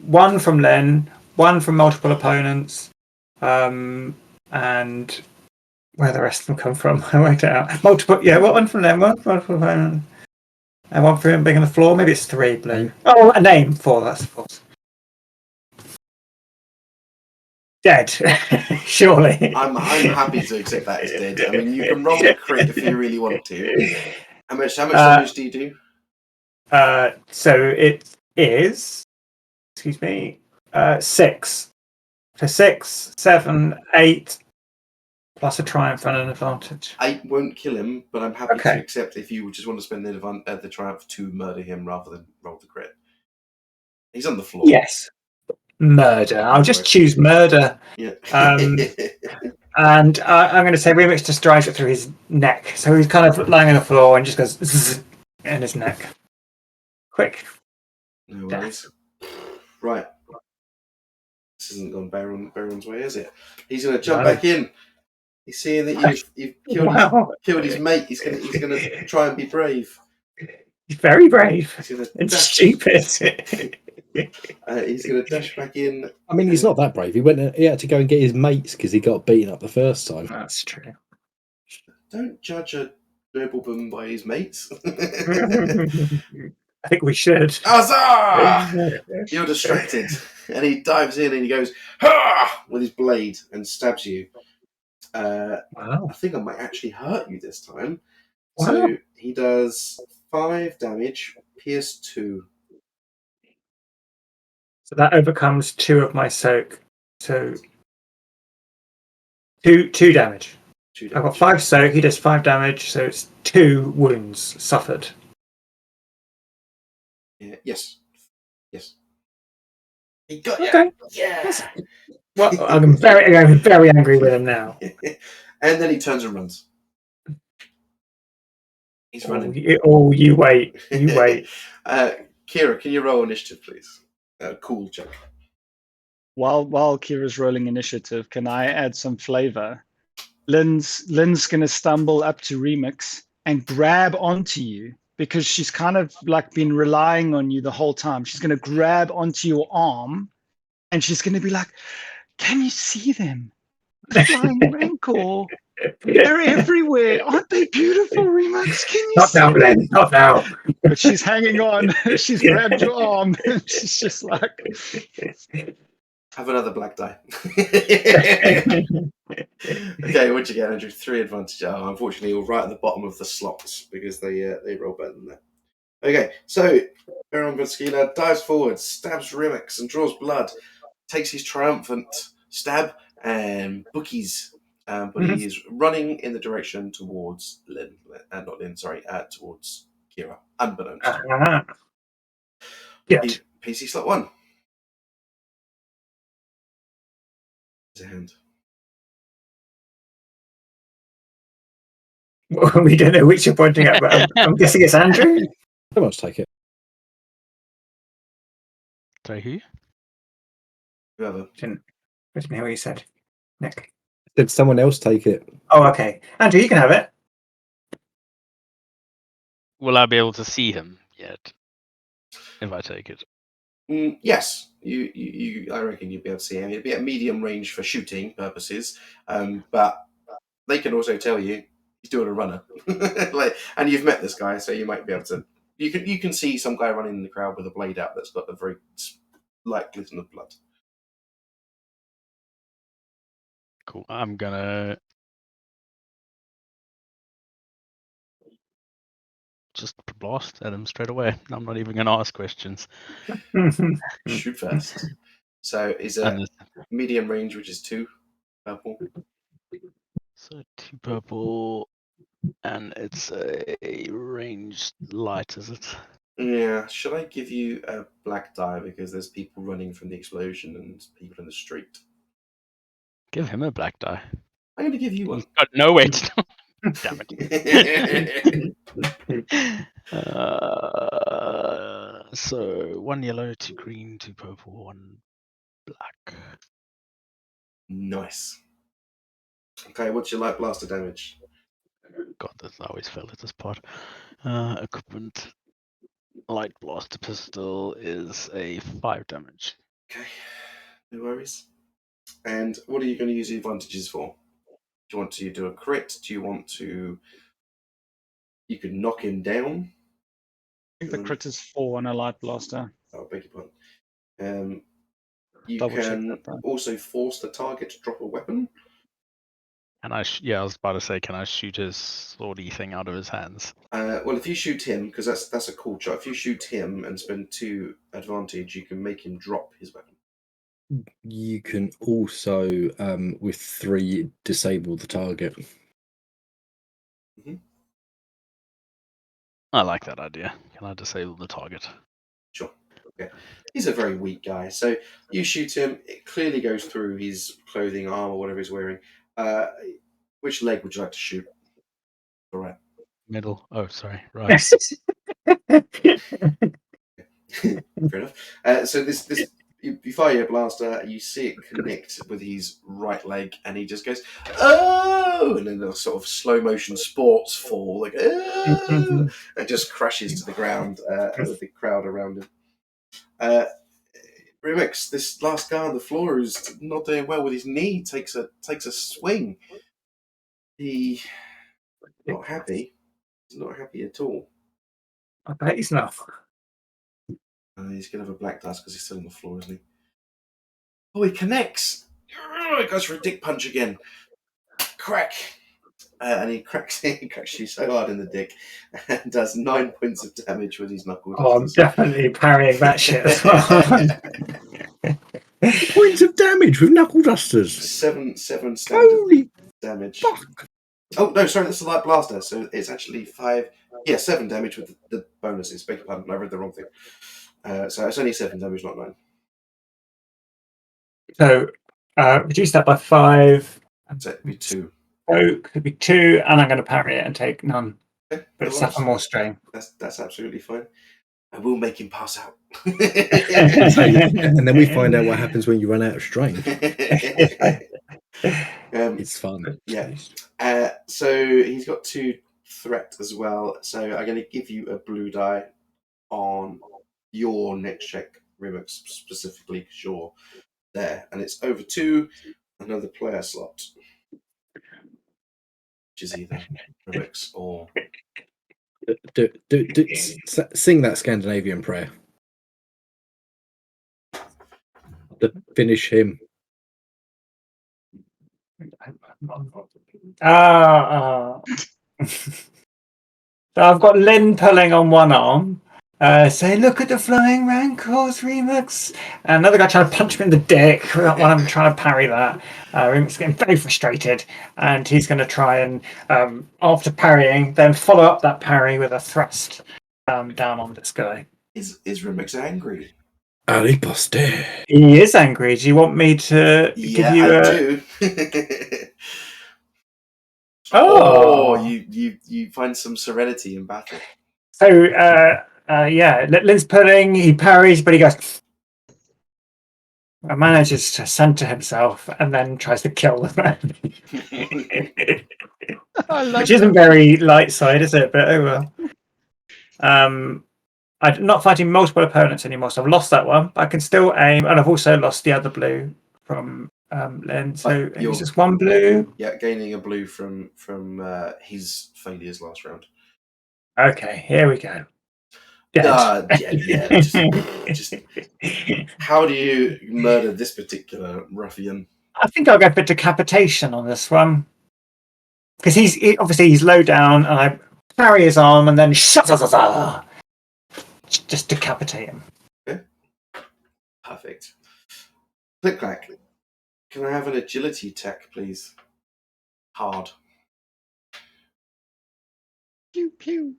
1 from Len, 1 from multiple opponents, and where the rest of them come from, I worked it out. One from Len, 1 from multiple opponents, and 1 for him being on the floor. Maybe it's 3 blue. Oh, a name, 4. That's 4. dead. Surely. I'm happy to accept that as dead. I mean, you can roll the crit if you really want to. How much damage do you do? So it is. Excuse me. 6. So 6, 7, 8, plus a triumph and an advantage. 8 won't kill him, but I'm happy to Okay. accept if you just want to spend the triumph to murder him rather than roll the crit. He's on the floor. Yes. Murder. I'll just Right. choose murder. Yeah. And I'm going to say Remix just drives it through his neck. So he's kind of lying on the floor and just goes zzz in his neck. Quick. No worries. Right. This hasn't gone Baron's way, is it? He's going to jump back in. He's seeing that you've killed his mate. He's gonna try and be brave. He's very brave. He's gonna and stupid. He's gonna dash back in. I mean, he's not that brave. He had to go and get his mates because he got beaten up the first time. That's true. Don't judge a nobleman by his mates. I think we should. Huzzah! You're distracted, and he dives in and he goes ha with his blade and stabs you. Wow. I think I might actually hurt you this time. Wow. So he does 5 damage, pierce 2. So that overcomes 2 of my soak. So 2 damage. 2 damage. I've got 5 soak. He does 5 damage. So it's 2 wounds suffered. Yeah, yes. He got you. Okay. Yeah. Well, I'm very angry with him now. And then he turns and runs. He's running. You wait. You wait. Kira, can you roll initiative, please? Cool check. While Kira's rolling initiative, can I add some flavor? Lynn's gonna stumble up to Remix and grab onto you because she's kind of like been relying on you the whole time. She's gonna grab onto your arm and she's gonna be like, "Can you see them? The flying rancor. They're everywhere. Aren't they beautiful, Remix? Can you Not see now, them?" Glenn. Not now. But she's hanging on. She's grabbed your arm. She's just like, Have another black die. Okay, what'd you get, Andrew? 3 advantage. Oh, unfortunately, you're right at the bottom of the slots because they roll better than that. Okay, so Baron von Skila dives forward, stabs Remix and draws blood, takes his triumphant stab and bookies. But he is running in the direction towards Lynn, not Lynn, sorry, towards Kira, unbeknownst. Good. PC slot 1. There's a hand. We don't know which you're pointing at, but I'm guessing it's Andrew. I must take it. Sorry, who? Whoever. I didn't hear what you said. Nick. Did someone else take it? Oh, okay. Andrew, you can have it. Will I be able to see him yet if I take it? Yes, you. I reckon you'd be able to see him. It'd be at medium range for shooting purposes, but they can also tell you he's doing a runner. And you've met this guy, so you might be able to. You can see some guy running in the crowd with a blade out that's got a very light glisten of blood. Cool. I'm gonna just blast at him straight away. I'm not even gonna ask questions. Shoot first. So is a medium range, which is 2 purple. So 2 purple, and it's a ranged light, is it? Yeah. Should I give you a black die because there's people running from the explosion and people in the street? Give him a black die. I'm going to give you one. He's got no way to. Damn it. So 1 yellow, 2 green, 2 purple, 1 black. Nice. Okay, what's your light blaster damage? God, I always fail at this part. Equipment. Light blaster pistol is a 5 damage. Okay, no worries. And what are you going to use the advantages for? Do you want to do a crit? Do you want to... You could knock him down? I think the crit is 4 on a light blaster. Oh, beg your pardon. You double check can that. Though. also force the target to drop a weapon. Can I? Yeah, I was about to say, can I shoot his swordy thing out of his hands? Well, if you shoot him, because that's a cool shot. If you shoot him and spend 2 advantage, you can make him drop his weapon. You can also, with 3, disable the target. Mm-hmm. I like that idea. Can I disable the target? Sure. Okay. He's a very weak guy. So you shoot him, it clearly goes through his clothing, armor, whatever he's wearing. Which leg would you like to shoot? All right. Middle. Oh, sorry. Right. Fair enough. So this you fire your blaster, you see it connect with his right leg, and he just goes, "Oh!" and then a sort of slow motion sports fall, like "Oh!" and just crashes to the ground with the crowd around him. Remix, this last guy on the floor who's not doing well with his knee takes a swing. He's not happy. He's not happy at all. I bet he's not. He's gonna have a black dust because he's still on the floor, isn't he? Oh, he connects. It goes for a dick punch again. Crack. And he cracks you so hard in the dick and does 9 points of damage with his knuckle Oh, I'm dusters. definitely parrying that shit as well. Points of damage with knuckle dusters. 7 standard Holy damage. fuck! Oh no, sorry, that's a light blaster. So it's actually 5. Yeah, 7 damage with the bonuses. Beg your pardon, I read the wrong thing. So it's only 7 damage, not 9. So reduce that by 5. So it'd be 2. So could be 2, and I'm going to parry it and take none. Okay, But no suffer worries. more strain. That's absolutely fine. I will make him pass out. And then we find out what happens when you run out of strain. It's fun. Yeah. So he's got 2 threat as well. So I'm going to give you a blue die on your next check, Remix, specifically because you're there. And it's over 2, another player slot. Which is either Remix or... Sing that Scandinavian prayer. Finish him. So I've got Lynn pulling on one arm, saying, "Look at the flying rankles, Remix." And another guy trying to punch me in the dick while I'm trying to parry that. Remix is getting very frustrated, and he's going to try and, after parrying, then follow up that parry with a thrust down on this guy. Is Remix angry? Riposte. He is angry. Do you want me to give you I a... do. Oh, you find some serenity in battle. So yeah, Lynn's pulling, he parries, but he goes and manages to center himself and then tries to kill the man. Which isn't very light side, is it? But oh well. I'm not fighting multiple opponents anymore, so I've lost that one, but I can still aim, and I've also lost the other blue from Lynn. So it's just 1 blue. Yeah, gaining a blue from his failures last round. Okay, here we go. Yeah. Just how do you murder this particular ruffian? I think I'll go for decapitation on this one, because obviously he's low down, and I parry his arm and then just decapitate him. Okay. Perfect. Click clack. Can I have an agility tech, please? Hard. Pew pew.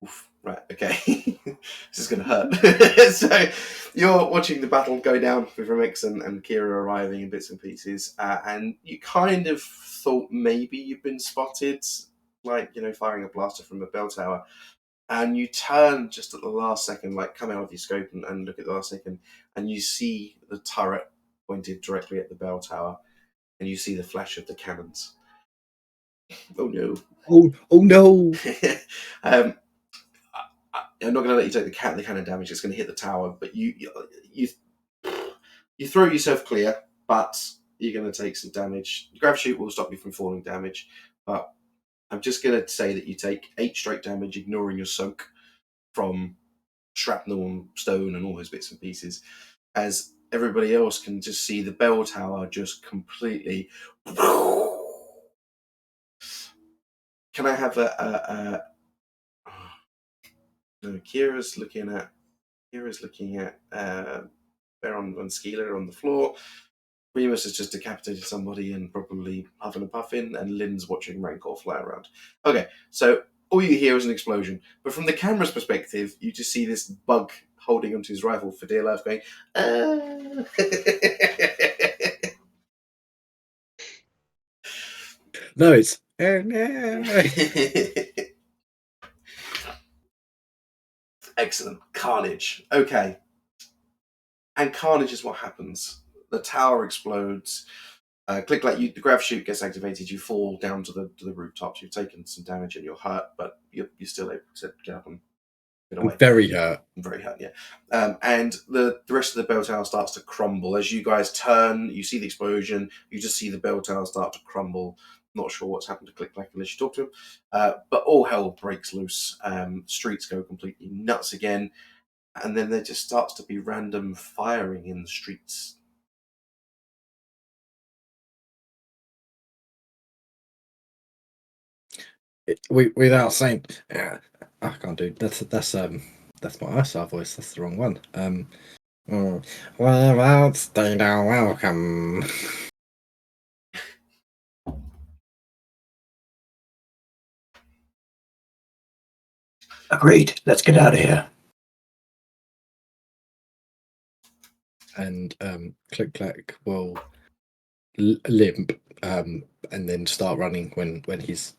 Oof. Right, okay. This is going to hurt. So you're watching the battle go down with Remix and Kira arriving in bits and pieces, and you kind of thought maybe you've been spotted, like, firing a blaster from a bell tower, and you turn just at the last second, like come out of your scope and look at the last second, and you see the turret pointed directly at the bell tower, and you see the flash of the cannons. Oh no. Oh no. I'm not going to let you take the cannon damage. It's going to hit the tower, but you throw yourself clear, but you're going to take some damage. The grav shoot will stop you from falling damage, but I'm just going to say that you take 8 straight damage, ignoring your soak from shrapnel and stone and all those bits and pieces, as everybody else can just see the bell tower just completely. Can I have no, Kira's looking at Baron von Skeeler on the floor. Remus has just decapitated somebody and probably huffing and puffing, and Lynn's watching Rancor fly around. Okay, so all you hear is an explosion, but from the camera's perspective, you just see this bug holding onto his rifle for dear life, going, ah. No, it's no. Excellent. Carnage. Okay. And carnage is what happens. The tower explodes. Click like the grav chute gets activated. You fall down to the rooftops. You've taken some damage and you're hurt, but you're still able to get up and get away. I'm very hurt. Very hurt, yeah. And the rest of the bell tower starts to crumble. As you guys turn, you see the explosion. You just see the bell tower start to crumble. Not sure what's happened to Click Clack unless you talk to him. But all hell breaks loose. Streets go completely nuts again. And then there just starts to be random firing in the streets. Without saying, I can't do that's my ISR voice. That's the wrong one. Without staying down, welcome. Agreed. Let's get out of here. And Click Clack will limp and then start running when he's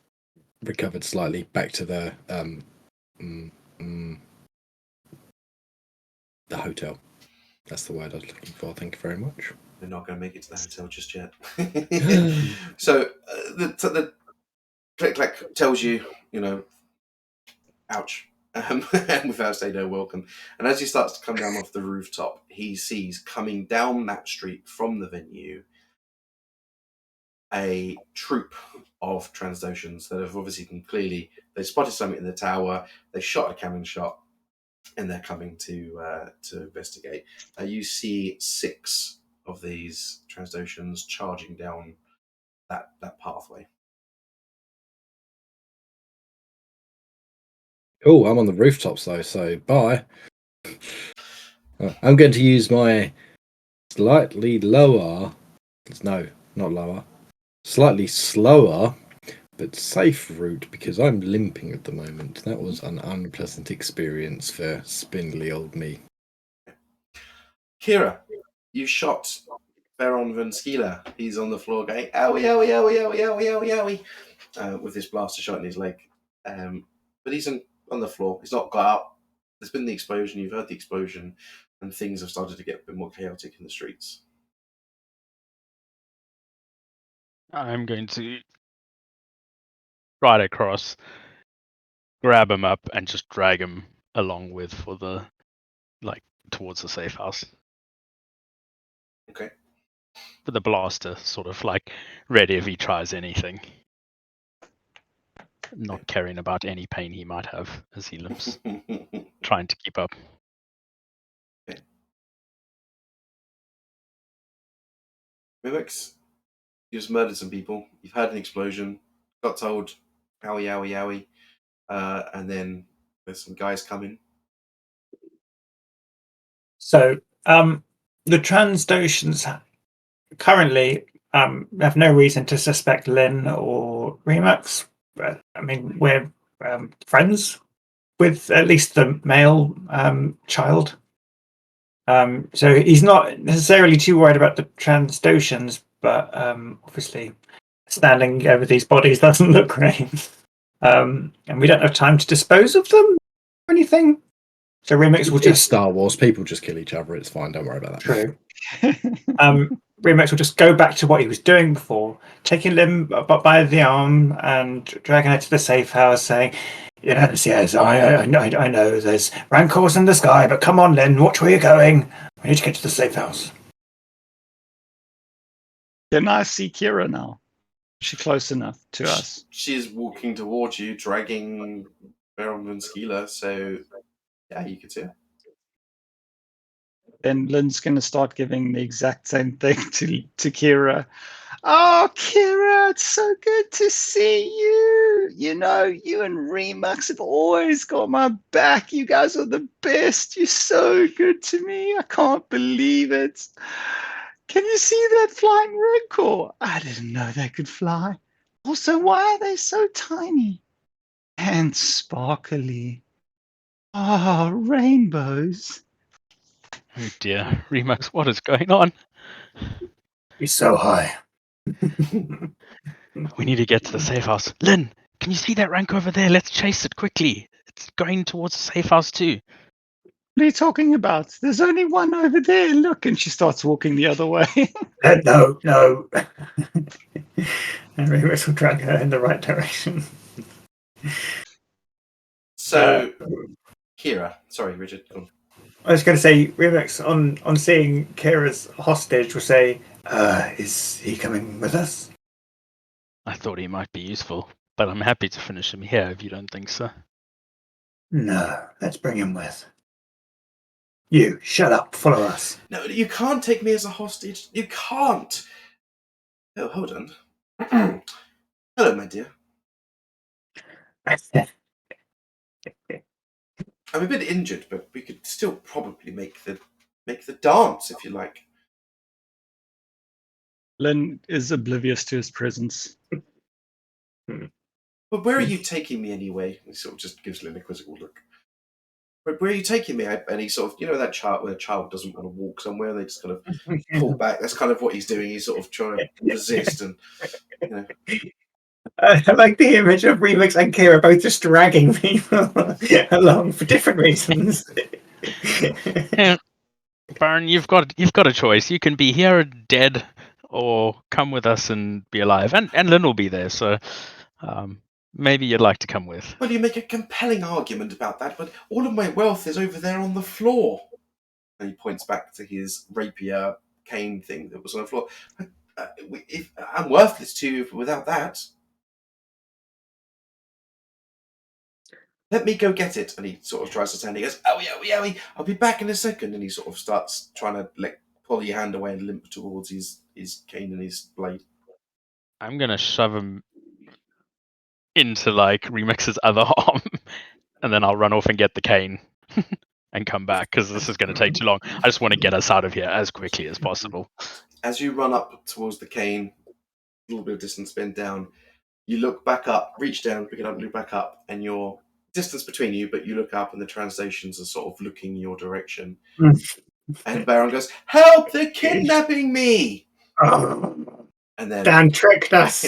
recovered slightly back to the hotel. That's the word I was looking for. Thank you very much. We're not going to make it to the hotel just yet. So the Click Clack tells you, ouch. And without saying no welcome. And as he starts to come down off the rooftop, he sees coming down that street from the venue a troop of Transdoshans that have obviously been they spotted something in the tower, they shot a cannon shot, and they're coming to investigate. You see 6 of these Transdoshans charging down that pathway. Oh, I'm on the rooftops though, so bye. I'm going to use my slightly lower, no, not lower, slightly slower but safe route because I'm limping at the moment. That was an unpleasant experience for spindly old me. Kira, you shot Baron von Skeeler. He's on the floor going, owie, owie, owie, owie, owie, owie, owie, with this blaster shot in his leg. But he's on the floor. He's not got out. There's been the explosion. You've heard the explosion, and things have started to get a bit more chaotic in the streets. I'm going to ride across, grab him up, and just drag him along with towards the safe house. Okay. With the blaster sort of ready if he tries anything. Not caring about any pain he might have as he limps, trying to keep up. Okay. Mimics, you just murdered some people. You've had an explosion. Got told, owie, owie, owie. And then there's some guys coming. So, the Transdoshans currently have no reason to suspect Lynn or Remux. I mean, we're friends with at least the male child. So he's not necessarily too worried about the Transdoshans, but obviously standing over these bodies doesn't look great. And we don't have time to dispose of them or anything. So Remix will It's Star Wars. People just kill each other. It's fine. Don't worry about that. True. Remix will just go back to what he was doing before, taking Lim by the arm and dragging her to the safe house, saying, yes, I know there's rancors in the sky, but come on, Lynn, watch where you're going. We need to get to the safe house. Can I see Kira now? Is she close enough to us? She is walking towards you, dragging Baron and Skeeler, so yeah, you could see her. Then Lynn's going to start giving the exact same thing to Kira. Oh, Kira, it's so good to see you. You know, you and Remux have always got my back. You guys are the best. You're so good to me. I can't believe it. Can you see that flying rancor? I didn't know they could fly. Also, why are they so tiny and sparkly? Ah, rainbows. Oh dear, Remux, what is going on? He's so high. We need to get to the safe house. Lynn, can you see that rank over there? Let's chase it quickly. It's going towards the safe house too. What are you talking about? There's only one over there. Look, and she starts walking the other way. No, no. And Remus will drag her in the right direction. So, Kira, sorry, Richard. Go on. I was going to say, Remix, on seeing Kira's hostage, will say, is he coming with us? I thought he might be useful, but I'm happy to finish him here if you don't think so. No, let's bring him with. You, shut up, follow us. No, you can't take me as a hostage. You can't. Oh, hold on. Hello, my dear. I'm a bit injured, but we could still probably make the dance if you like. Lynn is oblivious to his presence. But where are you taking me anyway? He sort of just gives Lynn a quizzical look. But where are you taking me? And he sort of, you know, that child when a child doesn't want to walk somewhere, they just kind of pull back. That's kind of what he's doing. He's sort of trying to resist, and you know. I like the image of Remix and Kira both just dragging people along for different reasons. Baron, you've got a choice. You can be here dead, or come with us and be alive. And Lynn will be there, so maybe you'd like to come with. Well, you make a compelling argument about that, but all of my wealth is over there on the floor. And he points back to his rapier cane thing that was on the floor. I'm worthless to you without that. Let me go get it. And he sort of tries to stand. He goes, owie, owie, owie. I'll be back in a second. And he sort of starts trying to pull your hand away and limp towards his cane and his blade. I'm going to shove him into like Remix's other arm, and then I'll run off and get the cane and come back, because this is going to take too long. I just want to get us out of here as quickly as possible. As you run up towards the cane, a little bit of distance, bend down, you look back up, reach down, pick it up, look back up, and you're distance between you, but you look up and the translations are sort of looking your direction. And Baron goes, "Help! They're kidnapping me!" And then Dan tricked us.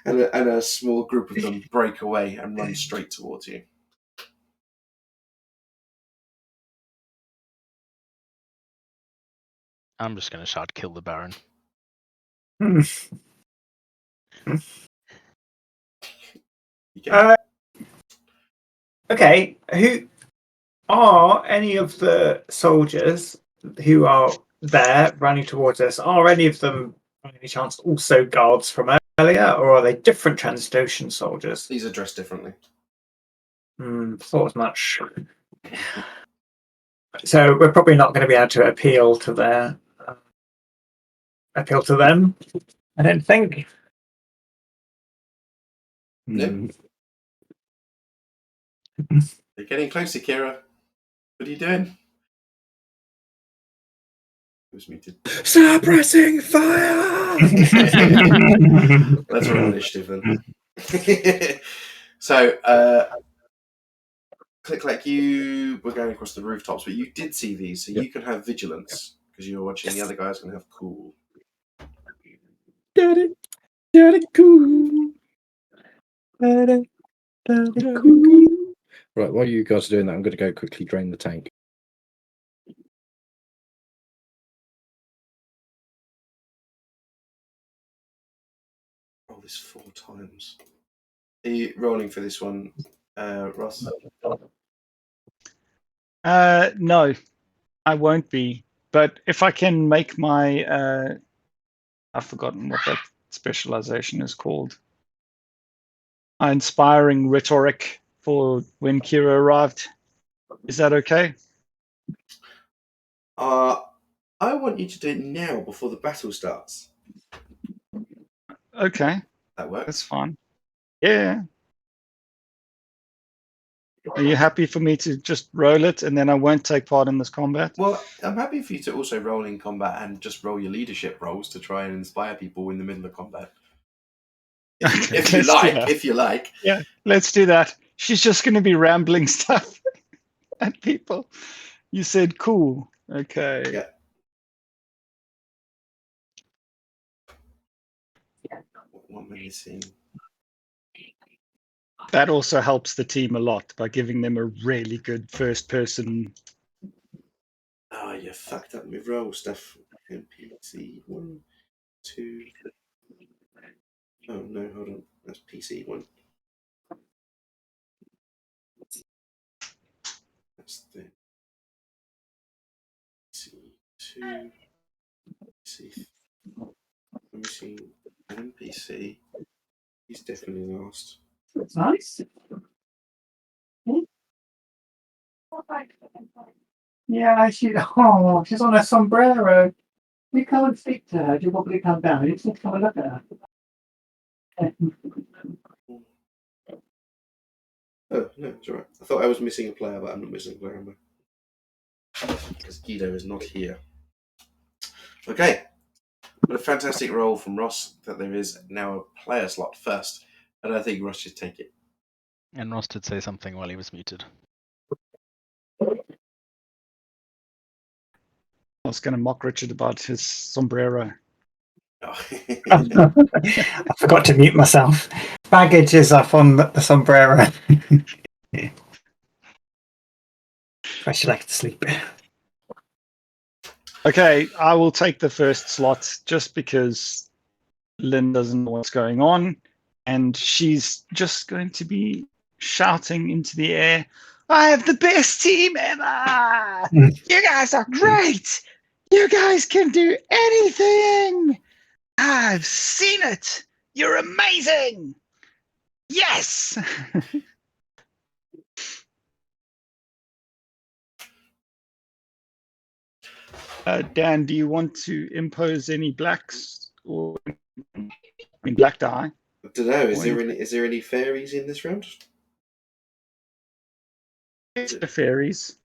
and a small group of them break away and run straight towards you. I'm just going to shout, "Kill the Baron." Okay, who are any of the soldiers who are there running towards us? Are any of them, by any chance, also guards from earlier, or are they different Transdotion soldiers? These are dressed differently. Thought as much. So we're probably not going to be able to appeal to them. I don't think. No. They're getting closer, Kira. What are you doing? It was muted. Stop pressing fire! Let's roll initiative then. So, Click, you were going across the rooftops, but you did see these, so you can have vigilance because you were watching. The other guys can have cool. Got it, cool. Cool. Right, while you guys are doing that, I'm going to go quickly drain the tank. Roll this 4 times. Are you rolling for this one, Ross? No, I won't be. But if I can make my, I've forgotten what that specialization is called. Inspiring rhetoric for when Kira arrived. Is that okay? I want you to do it now before the battle starts. Okay, That works. that's fine. Yeah. Are you happy for me to just roll it and then I won't take part in this combat? Well, I'm happy for you to also roll in combat and just roll your leadership rolls to try and inspire people in the middle of combat. If you like. Yeah, let's do that. She's just going to be rambling stuff at people. You said cool. Okay. Yeah. What am I missing? That also helps the team a lot by giving them a really good first person. Oh, you fucked up my roll stuff. NPC 1, 2. Oh no, hold on. That's PC 1. That's the PC 2. PC. Let me see. NPC. He's definitely last. That's nice. Yeah, she's on a sombrero. We can't speak to her. She'll probably come down. You just need to come and look at her. Oh, no, it's alright. I thought I was missing a player, but I'm not missing a player, am I? Because Guido is not here. Okay. What a fantastic roll from Ross that there is now a player slot first. And I think Ross should take it. And Ross did say something while he was muted. I was going to mock Richard about his sombrero. Oh. I forgot to mute myself. Baggage is up on the sombrero. I should like to sleep. Okay, I will take the first slot just because Lynn doesn't know what's going on. And she's just going to be shouting into the air, I have the best team ever! You guys are great! You guys can do anything! I've seen it! You're amazing! Yes! Dan, do you want to impose any blacks or black die? I don't know. Is there any fairies in this round? The fairies.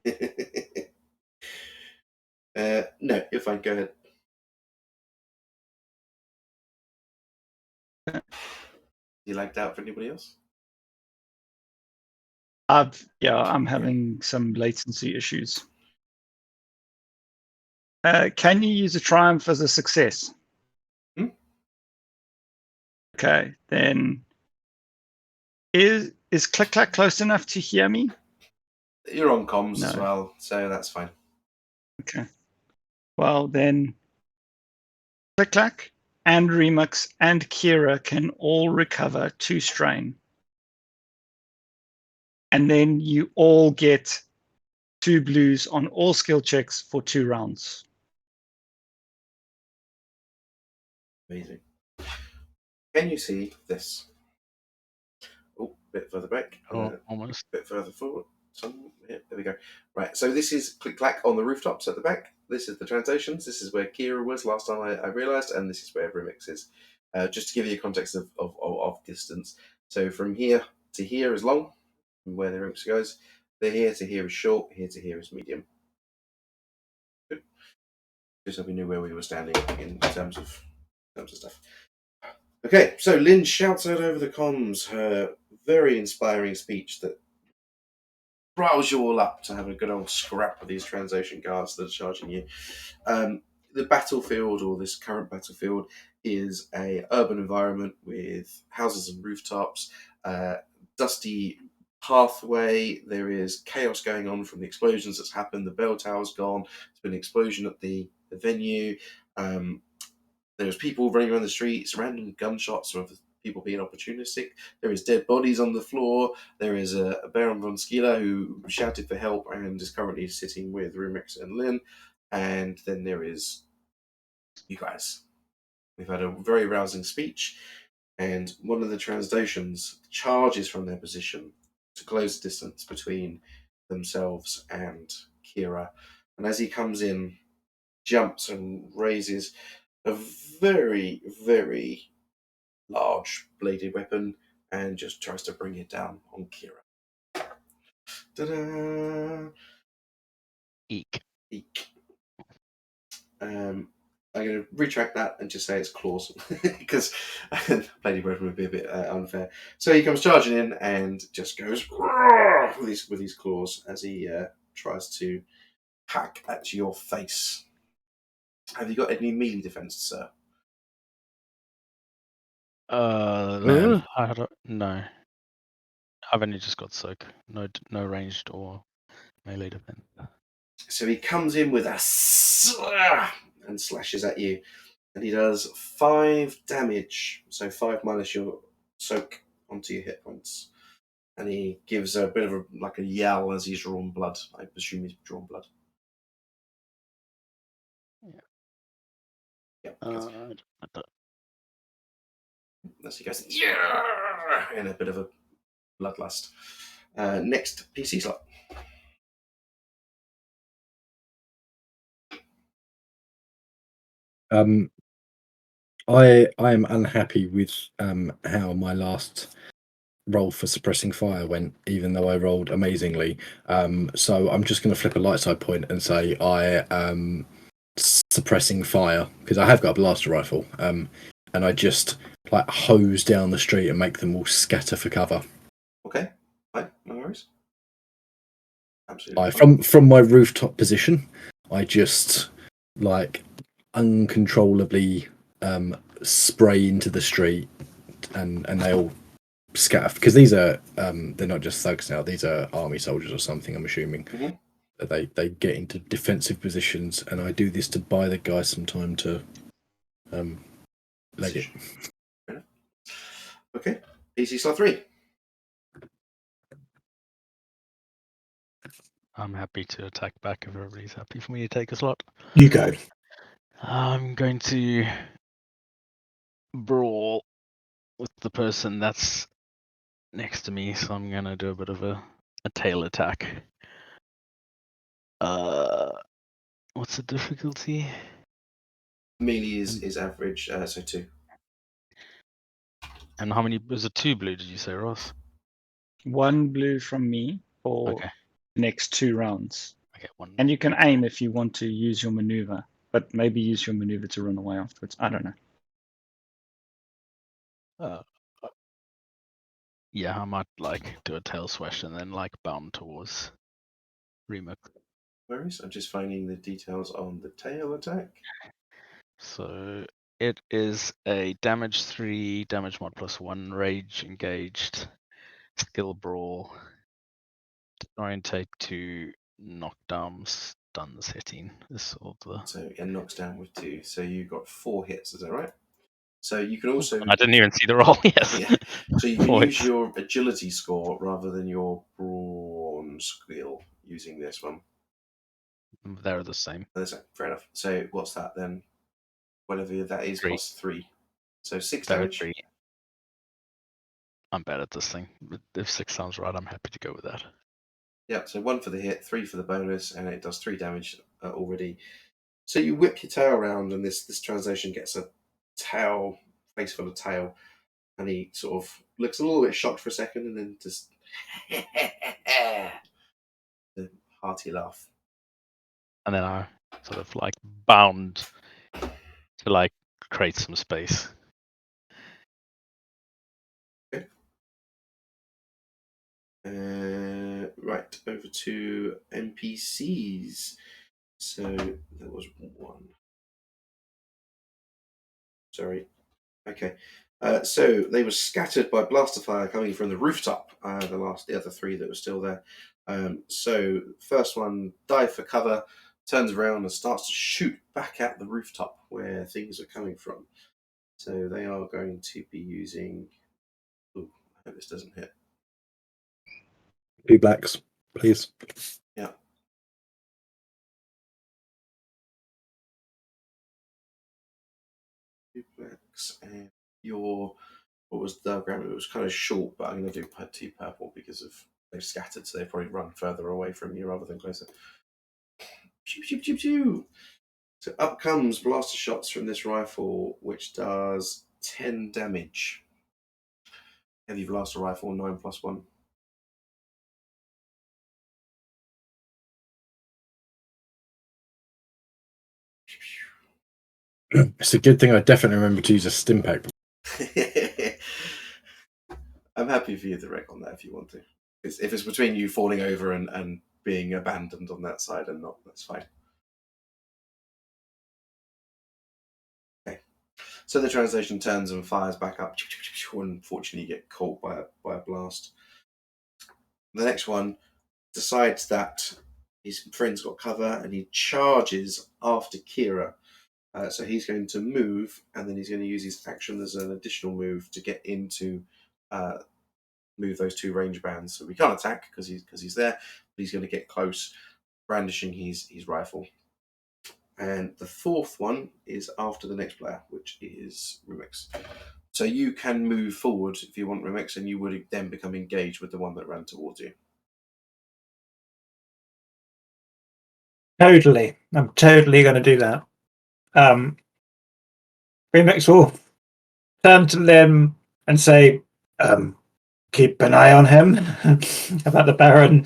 No, you're fine. Go ahead. You lagged out for anybody else? I'm having some latency issues. Can you use a triumph as a success? Okay, then is Click Clack close enough to hear me? You're on comms as well, so that's fine. Okay. Well, then Click Clack and Remix and Kira can all recover 2 strain. And then you all get 2 blues on all skill checks for 2 rounds. Amazing. Can you see this? Oh, a bit further back. Almost. A bit further forward. Yeah, there we go. Right, so this is Click Clack on the rooftops at the back. This is the translations. This is where Kira was last time I realised, and this is where Remix is. Just to give you a context of distance. So from here to here is long, from where the Remix goes. The here to here is short, here to here is medium. Good. Just so we knew where we were standing in terms of stuff. Okay, so Lynn shouts out over the comms her very inspiring speech that riles you all up to have a good old scrap with these translation guards that are charging you. The battlefield, or this current battlefield, is a urban environment with houses and rooftops, dusty pathway. There is chaos going on from the explosions that's happened. The bell tower's gone. There's been an explosion at the venue. There's people running around the streets, random gunshots of people being opportunistic. There is dead bodies on the floor. There is a Baron von Skila who shouted for help and is currently sitting with Rumix and Lynn. And then there is you guys. We've had a very rousing speech, and one of the Transdotions charges from their position to close the distance between themselves and Kira. And as he comes in, jumps and raises a very, very large bladed weapon and just tries to bring it down on Kira. Ta-da! Eek. Eek. I'm going to retract that and just say it's claws because bladed weapon would be a bit unfair. So he comes charging in and just goes with his claws as he tries to hack at your face. Have you got any melee defense, sir? Man. No. I've only just got soak. No ranged or melee defense. So he comes in with and slashes at you, and he does 5 damage. So 5 minus your soak onto your hit points, and he gives a bit of a yell as he's drawn blood. I presume he's drawn blood. Yeah. As he goes, yeah, in a bit of a bloodlust. Next PC slot. I am unhappy with how my last roll for suppressing fire went, even though I rolled amazingly. So I'm just going to flip a light side point and say I am suppressing fire because I have got a blaster rifle. And I just like hose down the street and make them all scatter for cover. Okay, fine, no worries. Absolutely. From my rooftop position, I just like uncontrollably spray into the street, and they all scatter because these are they're not just thugs now. These are army soldiers or something. I'm assuming that they get into defensive positions, and I do this to buy the guys some time to leg it. Okay, PC slot 3. I'm happy to attack back if everybody's happy for me to take a slot. You go. I'm going to brawl with the person that's next to me, so I'm going to do a bit of a tail attack. What's the difficulty? Melee is average, so 2. And how many? Was it 2 blue, did you say, Ross? 1 blue from me for Okay. the next 2 rounds. Okay, 1. And you can aim if you want to use your maneuver, but maybe use your maneuver to run away afterwards. I don't know. Yeah, I might do a tail swash and then bound towards Remix. Whereas I'm just finding the details on the tail attack. So it is a damage 3, damage mod +1, rage engaged, skill brawl, orientate to knockdown, stuns hitting. Is all the. So it knocks down with 2. So you got 4 hits, is that right? So you can also. I didn't even see the roll. Yes. Yeah. So you can 4 use hits. your agility score rather than your brawn skill using this one. They're the same. Fair enough. So what's that then? Whatever that is, 3. +3. So 6 There are damage. 3. I'm bad at this thing. If 6 sounds right, I'm happy to go with that. Yeah, so 1 for the hit, 3 for the bonus, and it does 3 damage already. So you whip your tail around, and this translation gets a tail, face full of tail, and he sort of looks a little bit shocked for a second, and then just a hearty laugh. And then I sort of bound to create some space. Okay. Right, over to NPCs. So there was 1. Sorry. Okay. So they were scattered by blaster fire coming from the rooftop. The other 3 that were still there. So first one dive for cover, turns around and starts to shoot back at the rooftop where things are coming from. So they are going to be using. Ooh, I hope this doesn't hit. 2 blacks, please. Yeah. 2 blacks, and your what was the diagram? It was kind of short, but I'm going to do 2 purple because of they've scattered, so they probably run further away from you rather than closer. Pew, pew, pew, pew. So up comes blaster shots from this rifle, which does 10 damage. Heavy blaster rifle, 9+1. It's a good thing I definitely remember to use a stim pack. I'm happy for you to wreck on that if you want to. If it's between you falling over and being abandoned on that side and not, that's fine. Okay. So the translation turns and fires back up. Unfortunately, you get caught by a blast. The next one decides that his friend's got cover and he charges after Kira. So he's going to move, and then he's going to use his action as an additional move to get into move those 2 range bands. So we can't attack because he's there, but he's going to get close, brandishing his rifle. And the 4th one is after the next player, which is Remix. So you can move forward if you want Remix, and you would then become engaged with the one that ran towards you. Totally. I'm totally going to do that. Remix will turn to Lim and say, keep an eye on him about the Baron.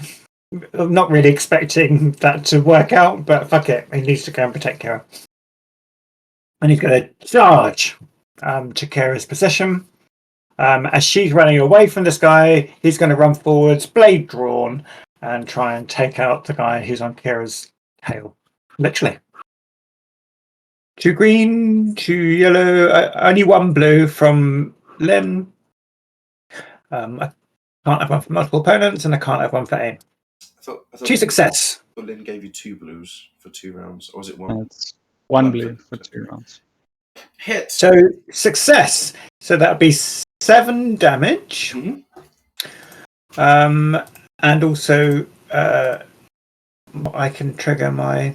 I'm not really expecting that to work out, but fuck it. He needs to go and protect Kara. And he's going to charge to Kara's position. As she's running away from this guy, he's going to run forwards, blade drawn, and try and take out the guy who's on Kara's tail. Literally. 2 green, 2 yellow, only 1 blue from Lim. I can't have one for multiple opponents, and I can't have one for aim. I thought 2 success. Lynn gave you 2 blues for 2 rounds, or was it 1? It's 1 One blue for- for 2 rounds. Hit. So success. So that would be 7 damage. Mhm. And also I can trigger my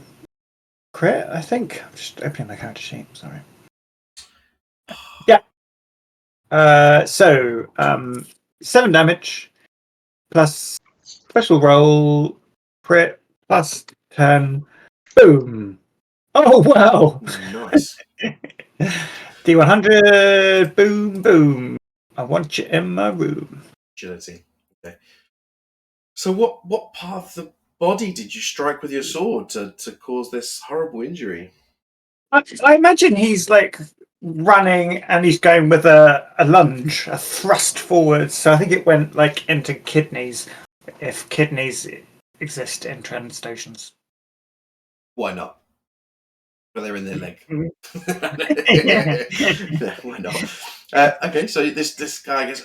crit, I think. I'm just opening my character sheet, sorry. Yeah. So 7 damage plus special roll crit plus 10. Boom. Oh wow. Nice. D100. Boom boom. I want you in my room. Agility. Okay. So what part of the body did you strike with your sword to cause this horrible injury? I imagine he's like running and he's going with a lunge, a thrust forward. So I think it went like into kidneys, if kidneys exist in train stations. Why not? But they're in their leg. Yeah. Yeah, why not? Okay, so this guy goes,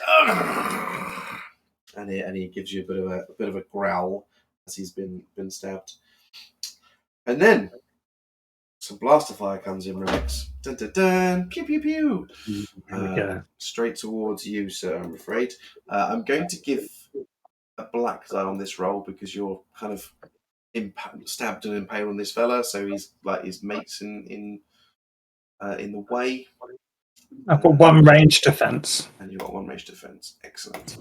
and he gives you a bit of a growl as he's been stabbed, and then some blaster fire comes in. Remix, dun dun dun, pew pew pew. Here we go. Straight towards you, sir. I'm afraid. I'm going to give a black die on this roll because you're kind of stabbed and impaled on this fella. So he's like his mates in the way. I've got 1 range defense. And you've got 1 range defense. Excellent.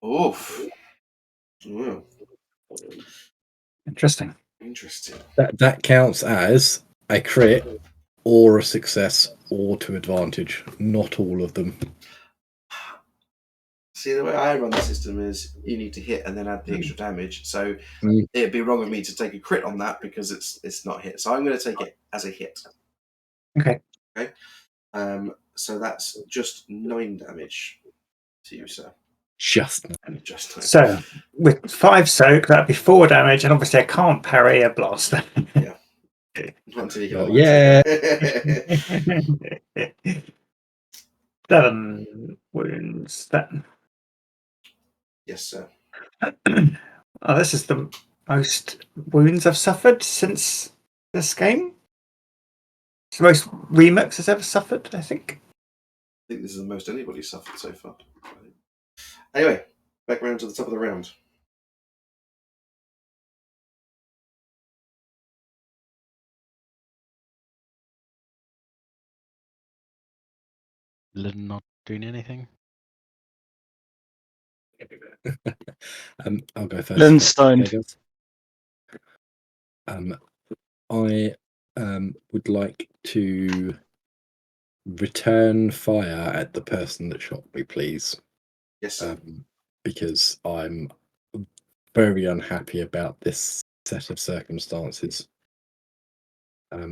Oof. Oh, Interesting. interesting. That counts as a crit or a success or to advantage. Not all of them. See, the way I run the system is you need to hit and then add the extra damage. So Mm. it'd be wrong of me to take a crit on that because it's not hit. So I'm going to take it as a hit. Okay. Okay. So that's just 9 damage to you, sir. Just Just 9. So with 5 soak, that'd be 4 damage, and obviously I can't parry a blaster. Yeah. Not until you get yeah. 7 wounds then. Yes, sir. Oh, this is the most wounds I've suffered since this game. It's the most Remix has ever suffered, I think. I think this is the most anybody's suffered so far. Anyway, back round to the top of the round. Lynn not doing anything? I'll go first. Lynn's Okay, stoned. guys. I would like to return fire at the person that shot me, please, Yes, sir. because I'm very unhappy about this set of circumstances.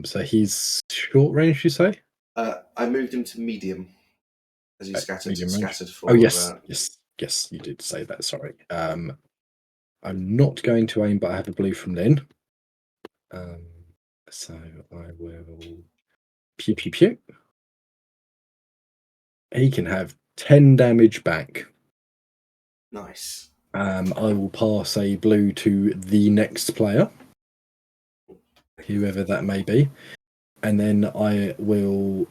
So he's short range, you say? I moved him to medium as he Medium range. scattered Oh for. yes, yes, you did say that. Sorry. I'm not going to aim, but I have a blue from Lynn. So I will pew pew pew. He can have 10 damage back. Nice. I will pass a blue to the next player, whoever that may be, and then I will.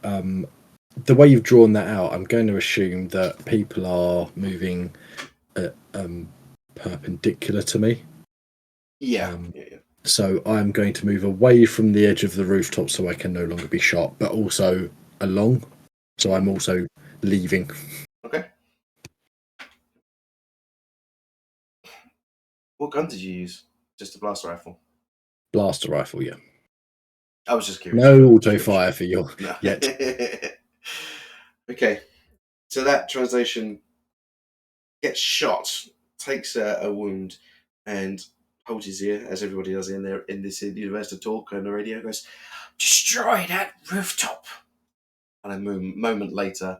The way you've drawn that out, I'm going to assume that people are moving perpendicular to me. Yeah. So I'm going to move away from the edge of the rooftop so I can no longer be shot, but also along. So I'm also leaving. Okay. What gun did you use? Just a blast rifle? Blaster rifle, yeah. I was just curious. No auto fire for your No. yet. Okay. So that translation gets shot, takes a wound, and holds his ear, as everybody does in there in this university talk on the radio, goes, "Destroy that rooftop!" And a moment later,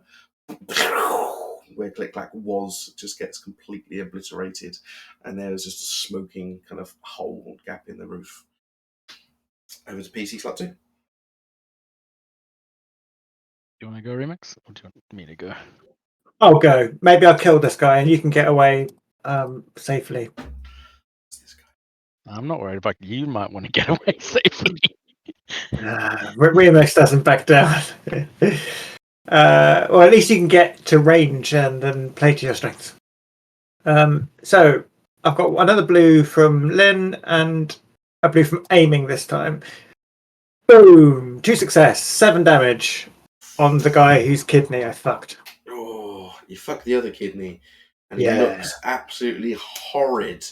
where Click Clack was just gets completely obliterated, and there's just a smoking kind of hole gap in the roof. Over to PC slot 2. Do you want to go, Remix, or do you want me to go? I'll go. Maybe I'll kill this guy and you can get away safely. I'm not worried about you. Might want to get away safely. Remix doesn't back down. Well, at least you can get to range and then play to your strengths. So I've got another blue from Lynn and a blue from aiming this time. Boom! 2 success, 7 damage on the guy whose kidney I fucked. Oh, you fucked the other kidney, and he Yeah. looks absolutely horrid,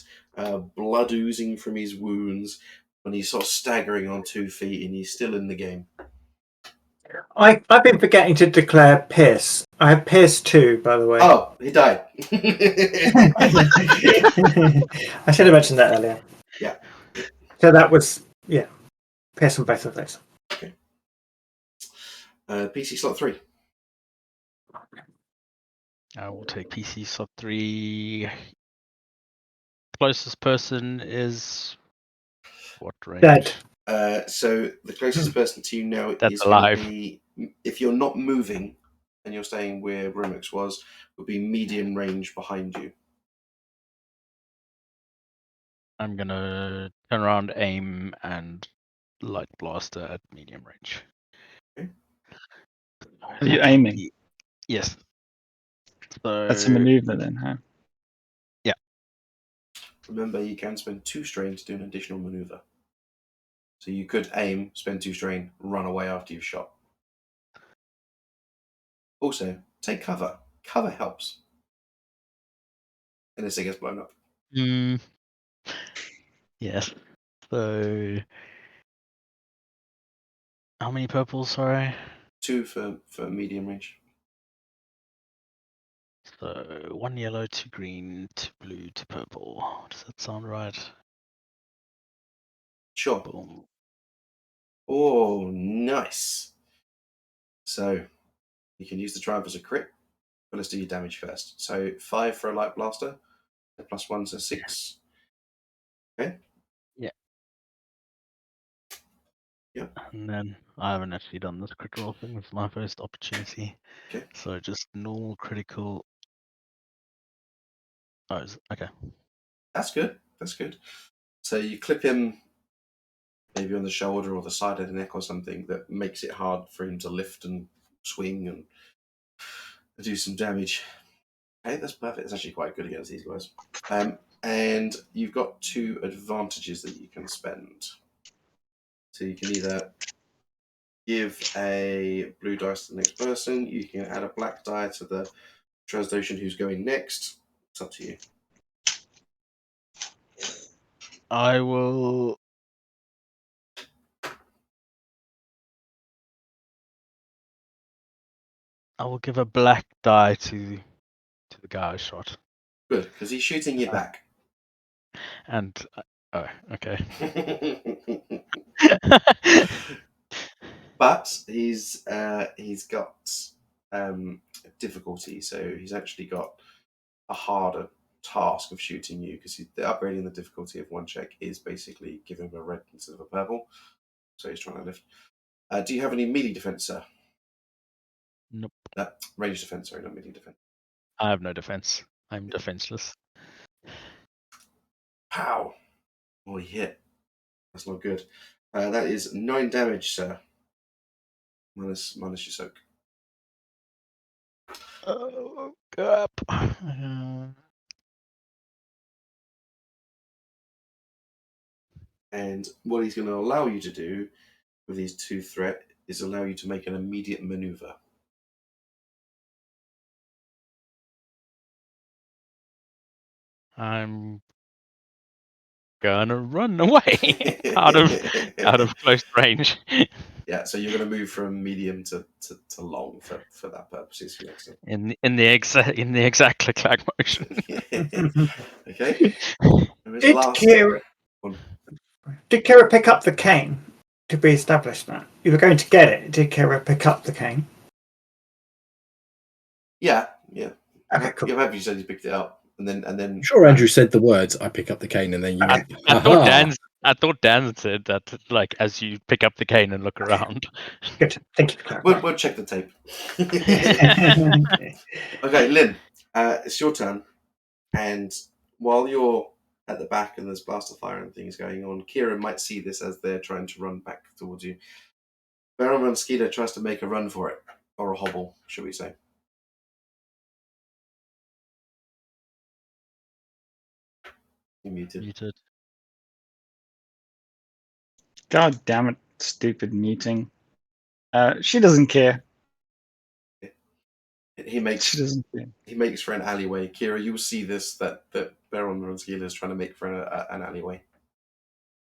blood oozing from his wounds, and he's sort of staggering on 2 feet, and he's still in the game. I've been forgetting to declare Pierce. I have Pierce 2, by the way. Oh, he died. I should have mentioned that earlier. Yeah. So that was, Pierce on both of those. Okay. PC slot 3. I will take PC slot 3. Closest person is what range? Dead. So the closest person to you now That's is going to alive. be, if you're not moving and you're staying where Rumix was, would be medium range behind you. I'm gonna turn around, aim, and light blaster at medium range. Okay. Are you aiming? Yes. So That's a maneuver then, huh? Remember, you can spend 2 strain to do an additional maneuver. So you could aim, spend 2 strain, run away after you've shot. Also, take cover. Cover helps. Unless it gets blown up. Yes. So how many purples? Sorry. 2 for medium range. So 1 yellow, 2 green, 2 blue, 2 purple. Does that sound right? Sure. Boom. Oh, nice. So you can use the triumph as a crit, but let's do your damage first. So 5 for a light blaster, +1, so 6. Okay. Yeah. Yeah. And then I haven't actually done this crit roll thing. It's my first opportunity. Okay. So just normal critical. Oh, okay. That's good. That's good. So you clip him maybe on the shoulder or the side of the neck or something that makes it hard for him to lift and swing and do some damage. Okay, that's perfect. It's actually quite good against these guys. And you've got 2 advantages that you can spend. So you can either give a blue dice to the next person. You can add a black die to the Transdotion who's going next. It's up to you. I will. I will give a black die to the guy I shot. Good, because he's shooting you back. And oh, okay. But he's got difficulty, so he's actually got a harder task of shooting you because the upgrading the difficulty of one check is basically giving him a red instead of a purple. So he's trying to lift. Do you have any melee defense, sir? Nope. Range defense, sorry, not melee defense. I have no defense. I'm defenseless. Pow! Oh, he hit. That's not good. That is 9 damage, sir. Minus your soak. Oh, crap. And what he's going to allow you to do with these 2 threat is allow you to make an immediate maneuver. I'm gonna run away out of close range. Yeah, so you're going to move from medium to long for that purpose. In the exact click-clack motion. Okay. Did Kira pick up the cane to re-establish that? You were going to get it. Did Kira pick up the cane? Yeah. Okay, cool. You said you picked it up, and then. I'm sure Andrew said the words, I pick up the cane, and then you went, I thought Dan said that, like, as you pick up the cane and look around. Good. Thank you for clarifying. We'll check the tape. Okay, Lynn, it's your turn. And while you're at the back and there's blaster fire and things going on, Kieran might see this as they're trying to run back towards you. Baron Van Skeeter tries to make a run for it, or a hobble, should we say. You're muted. God damn it, stupid muting. She doesn't care. He makes She doesn't care. He makes for an alleyway. Kira, you'll see this that Baron Van Skeeter is trying to make for an alleyway.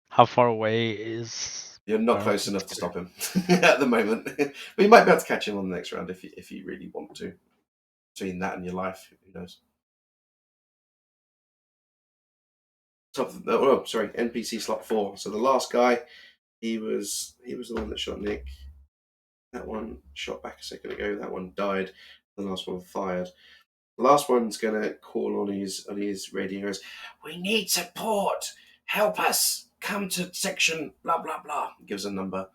How far away is? You're not close enough to stop him at the moment. But you might be able to catch him on the next round if you really want to. Between that and your life, who knows? NPC slot 4. So the last guy, he was the one that shot Nick. That one shot back a second ago. That one died. The last one fired. The last one's gonna call on his radio. Goes, "We need support. Help us. Come to section blah blah blah." He gives a number,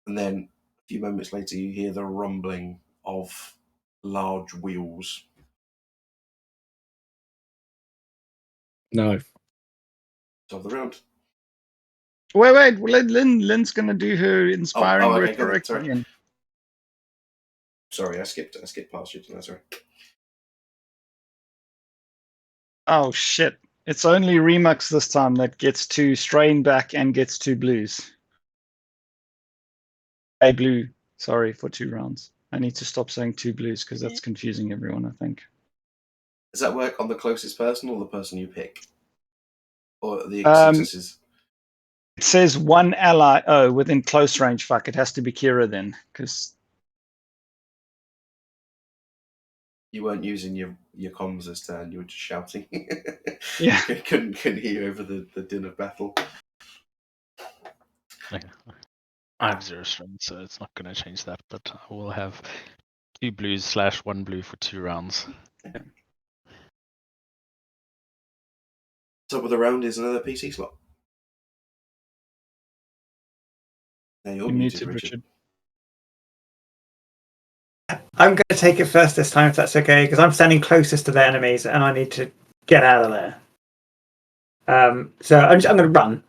and then a few moments later, you hear the rumbling of large wheels. No. Of the round. Wait. Lynn's gonna do her inspiring okay, rhetoric sorry. again. Sorry, I skipped past you. Sorry. Oh shit! It's only Remux this time that gets to strain back and gets 2 blues. A blue, sorry, for 2 rounds. I need to stop saying 2 blues because that's confusing everyone, I think. Does that work on the closest person or the person you pick? Or the successes? It says 1 ally. Oh, within close range. Fuck, it has to be Kira then, because you weren't using your comms this turn. You were just shouting. Yeah. couldn't hear you over the din of battle. Okay. I have 0 strength, so it's not going to change that. But I will have 2 blues / 1 blue for 2 rounds. Top of the round is another PC slot. Now you're muted, Richard. I'm going to take it first this time, if that's okay, because I'm standing closest to the enemies and I need to get out of there. So I'm going to run.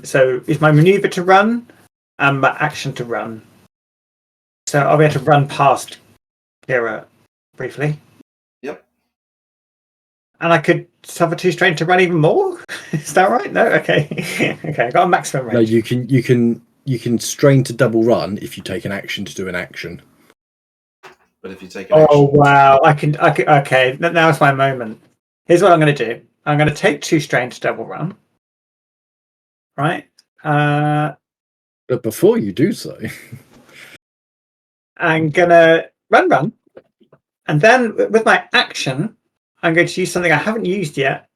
So is my maneuver to run and my action to run. So I'll be able to run past Kira briefly. Yep. And I could suffer 2 strain to run even more? Is that right? No? Okay. Okay, I got a maximum range. No, you can you can strain to double run if you take an action to do an action. But if you take an action, Oh wow! I can. Okay, now it's my moment. Here's what I'm going to do. I'm going to take 2 strain to double run. Right. But before you do so, I'm going to run, and then with my action, I'm going to use something I haven't used yet,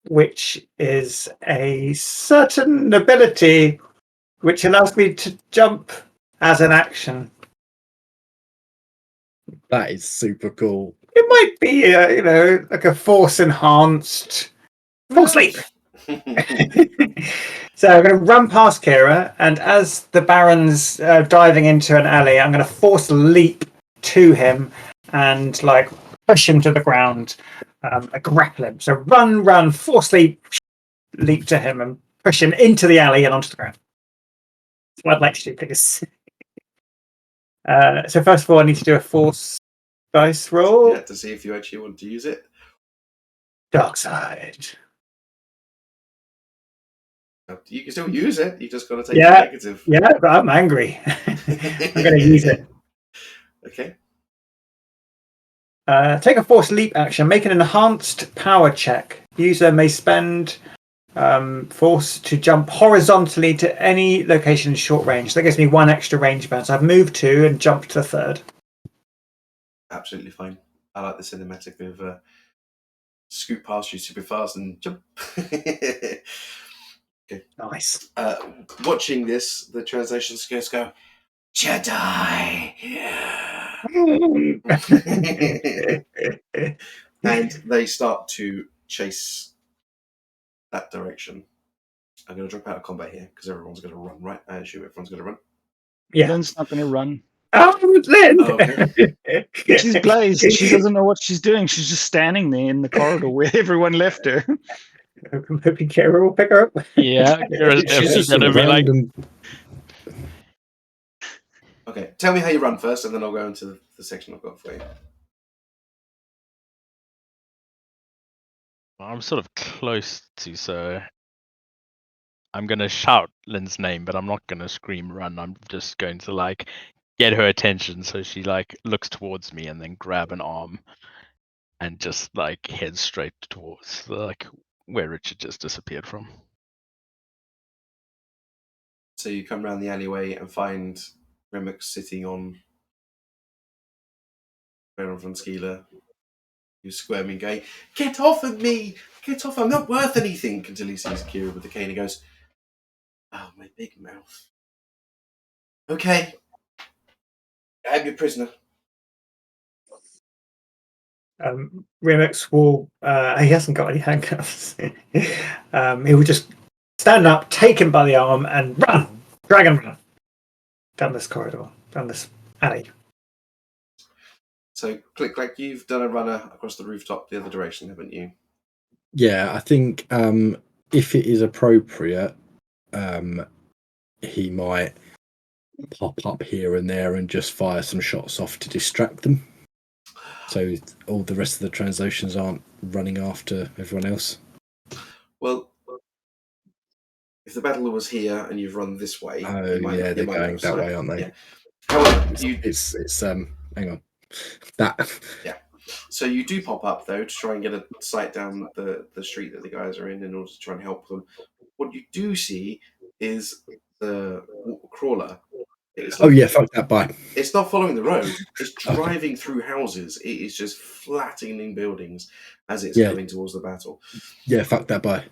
which is a certain ability which allows me to jump as an action. that is super cool. It might be, like a force enhanced force leap. So I'm going to run past Kira, and as the Baron's diving into an alley, I'm going to force leap to him and like push him to the ground, grapple him. So run, force leap to him and push him into the alley and onto the ground. That's what I'd like to do, please. So first of all, I need to do a force dice roll. Yeah, to see if you actually want to use it. Dark side. You can still use it. You just got to take the Yeah, negative. yeah, but I'm angry. I'm going to use it. Okay. Take a force leap action. Make an enhanced power check. User may spend force to jump horizontally to any location in short range. That gives me 1 extra range bounce. I've moved 2 and jumped to 3rd. Absolutely fine. I like the cinematic of scoot past you super fast and jump. Okay. Nice. Watching this, the translation skills go, Jedi! And they start to chase that direction. I'm going to drop out of combat here because everyone's going to run, right? I assume everyone's going to run. Yeah. Lynn's not going to run. Oh, Lynn! Oh, okay. She's blazed. She doesn't know what she's doing. She's just standing there in the corridor where everyone left her. I'm hoping Kira will pick her up. Yeah, Kira's She's definitely just going to a be like, random. Okay, tell me how you run first, and then I'll go into the section I've got for you. I'm sort of close to, so I'm going to shout Lynn's name, but I'm not going to scream run. I'm just going to like get her attention so she like looks towards me and then grab an arm and just like head straight towards like where Richard just disappeared from. So you come around the alleyway and find Remix sitting on Baron von Skeeler, who's squirming, going, "Get off of me! Get off! I'm not worth anything!" Until he sees Kira with the cane and goes, "Oh, my big mouth. Okay, I'm your prisoner." Remix will. He hasn't got any handcuffs. He will just stand up, take him by the arm, and run, dragon run down this corridor, down this alley. So, Click Clack, you've done a runner across the rooftop the other direction, haven't you? Yeah, I think if it is appropriate, he might pop up here and there and just fire some shots off to distract them. So all the rest of the translations aren't running after everyone else. Well, if the battle was here and you've run this way, Oh yeah, they're going that way, aren't they? Yeah. However, it's hang on. That So you do pop up though to try and get a sight down the street that the guys are in order to try and help them. What you do see is the crawler. Oh yeah, fuck that bye. It's not following the road. It's driving through houses. It is just flattening buildings as it's coming towards the battle. Yeah, fuck that bye.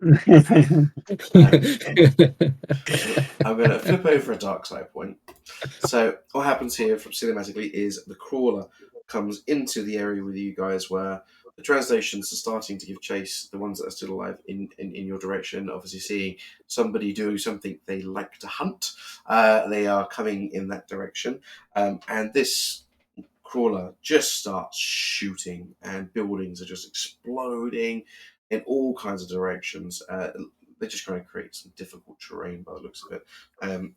I'm going to flip over a dark side point. So what happens here from cinematically is the crawler comes into the area with you guys where the translations are starting to give chase, the ones that are still alive in your direction, obviously seeing somebody do something they like to hunt. They are coming in that direction. And this crawler just starts shooting and buildings are just exploding in all kinds of directions. They're just trying to create some difficult terrain by the looks of it.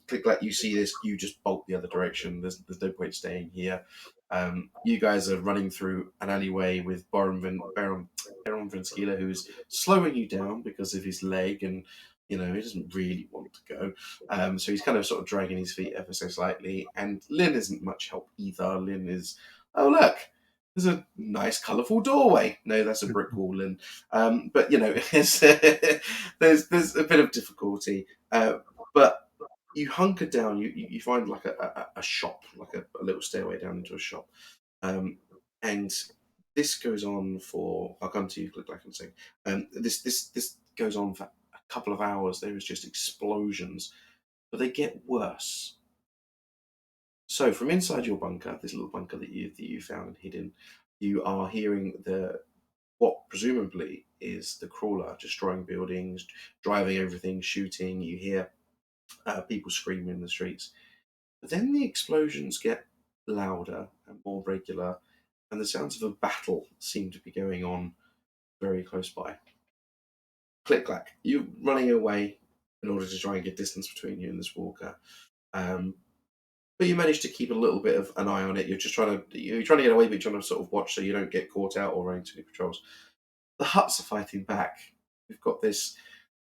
Click like you see this, you just bolt the other direction. There's no point staying here. You guys are running through an alleyway with Baron von Skeeler, who's slowing you down because of his leg and He doesn't really want to go. So he's kind of sort of dragging his feet ever so slightly. And Lynn isn't much help either. Lynn is, oh, look, there's a nice, colourful doorway. No, that's a brick wall, Lynn. But, it's, there's a bit of difficulty. But you hunker down, you find like a shop, like a little stairway down into a shop. And this goes on for, I'll come to you, click like I'm saying. This goes on for a couple of hours. There is just explosions, but they get worse. So from inside your bunker, this little bunker that you found and hidden, you are hearing what presumably is the crawler destroying buildings, driving everything, shooting. You hear people screaming in the streets. But then the explosions get louder and more regular, and the sounds of a battle seem to be going on very close by. Click clack. You're running away in order to try and get distance between you and this walker. But you manage to keep a little bit of an eye on it. You're trying to get away, but you're trying to sort of watch so you don't get caught out or run into any patrols. The Huts are fighting back. We've got this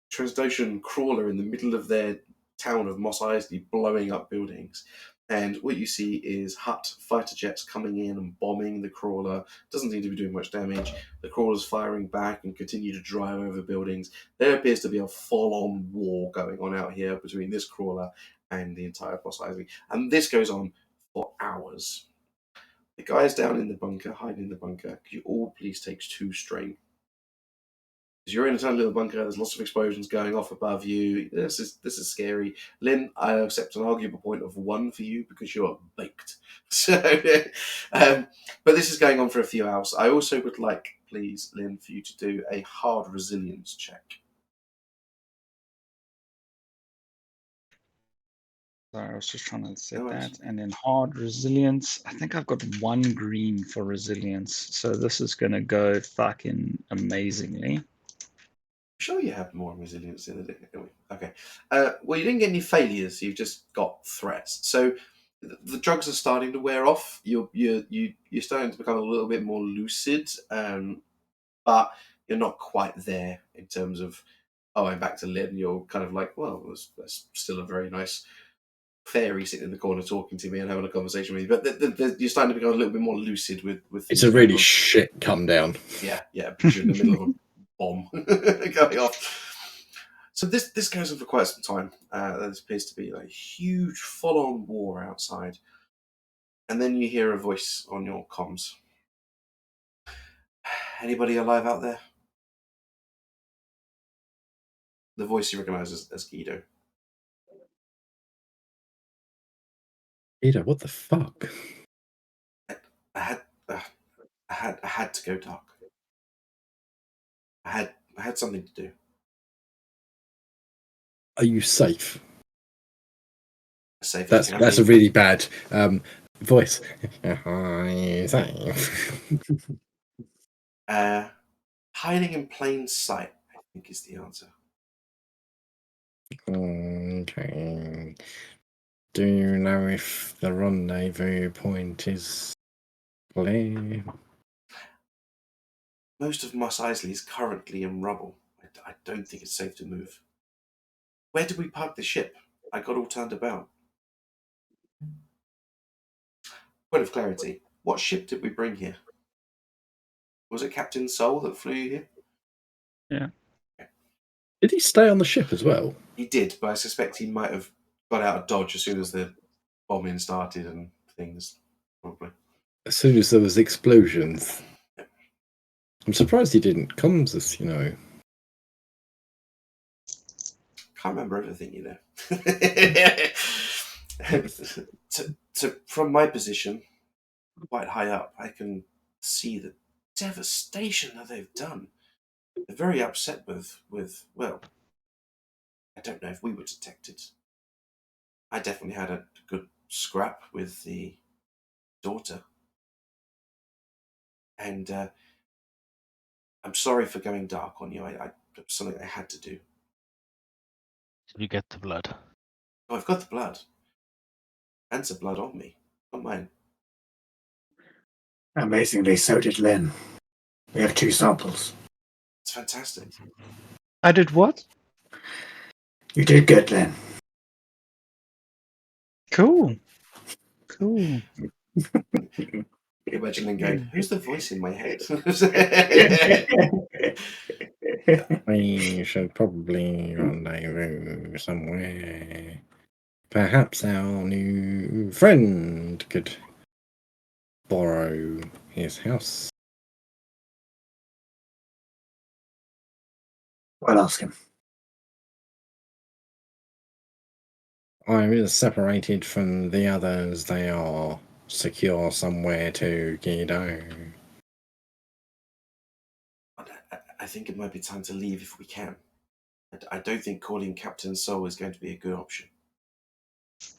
Transdotion crawler in the middle of their town of Mos Eisley blowing up buildings. And what you see is Hut fighter jets coming in and bombing the crawler. Doesn't seem to be doing much damage. The crawler's firing back and continue to drive over buildings. There appears to be a full-on war going on out here between this crawler and the entire Mos Eisley. And this goes on for hours. The guys down in the bunker, hiding in the bunker, could you all please take 2 strain? Because you're in a tiny little bunker, there's lots of explosions going off above you. This is scary. Lynn, I accept an arguable point of 1 for you because you're baked. So, but this is going on for a few hours. I also would like, please, Lynn, for you to do a hard resilience check. Sorry, I was just trying to set No worries. that. And then hard resilience. I think I've got 1 green for resilience. So this is going to go fucking amazingly. Sure, you have more resilience in it. Okay. Well, you didn't get any failures. You've just got threats. So the drugs are starting to wear off. You're starting to become a little bit more lucid, but you're not quite there in terms of. Oh, I'm back to Lynn. You're kind of like, well, that's still a very nice fairy sitting in the corner talking to me and having a conversation with you. But you're starting to become a little bit more lucid with. It's a really shit come down. Yeah, because you're in the middle of a bomb going off. So this goes on for quite some time. There appears to be a huge full-on war outside. And then you hear a voice on your comms. Anybody alive out there? The voice you recognise as Guido. Guido, what the fuck? I had to go dark. I had something to do. Are you safe? Safe. That's a really bad voice. Are you safe? Hiding in plain sight, I think, is the answer. Okay. Do you know if the rendezvous point is clear? Most of Mos Eisley is currently in rubble. I don't think it's safe to move. Where did we park the ship? I got all turned about. Point of clarity. What ship did we bring here? Was it Captain Soul that flew you here? Yeah. Did he stay on the ship as well? He did, but I suspect he might have got out of Dodge as soon as the bombing started and things, probably. As soon as there was explosions. I'm surprised he didn't comms us, Can't remember everything, From my position, quite high up, I can see the devastation that they've done. They're very upset with well, I don't know if we were detected. I definitely had a good scrap with the daughter. And I'm sorry for going dark on you. It was something I had to do. Did you get the blood? Oh, I've got the blood. And some blood on me. Not mine. Amazingly, so did Lynn. We have 2 samples. It's fantastic. I did what? You did good, Len. Cool. Cool. Imagine him going, "Who's the voice in my head?" We should probably rendezvous somewhere. Perhaps our new friend could borrow his house. I'll ask him. I'm separated from the others. They are secure somewhere to Guido. I think it might be time to leave if we can. I don't think calling Captain Soul is going to be a good option.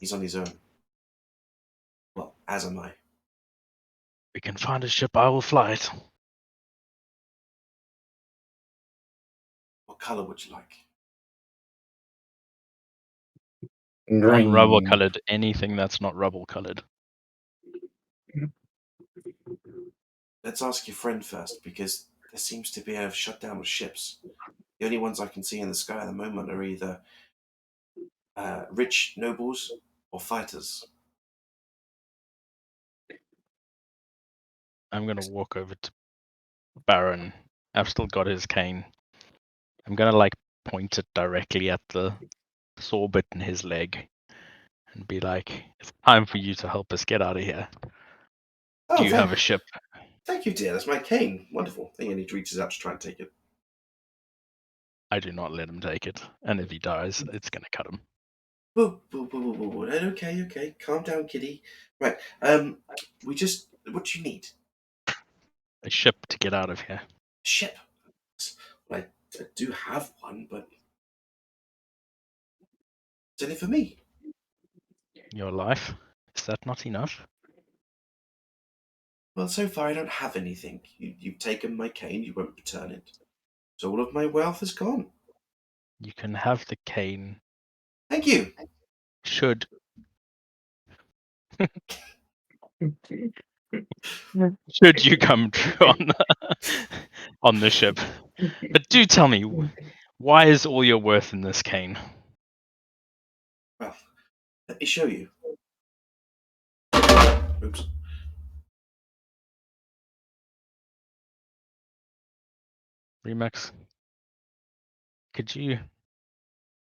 He's on his own. Well, as am I. We can find a ship. I will fly it. What colour would you like? Non-rubble Green. colored. Anything that's not rubble colored. Let's ask your friend first, because there seems to be a shutdown of ships. The only ones I can see in the sky at the moment are either rich nobles or fighters. I'm gonna walk over to Baron. I've still got his cane. I'm gonna like point it directly at the saw bit in his leg and be like, "It's time for you to help us get out of here. Oh, Do you have a ship?" Thank you, dear. That's my cane. Wonderful. And he reaches out to try and take it. I do not let him take it, and if he dies, it's gonna cut him. Boo, boo, boo, boo, boo, boo. Okay, okay. Calm down, kitty. Right. We just. What do you need? A ship to get out of here. A ship. Well, I do have one, but it's only for me. Your life? Is that not enough? Well, so far I don't have anything. You've taken my cane. You won't return it. So all of my wealth is gone. You can have the cane. Thank you. Should you come true on the ship. But do tell me, why is all your worth in this cane? Well, let me show you. Oops. Remix, could you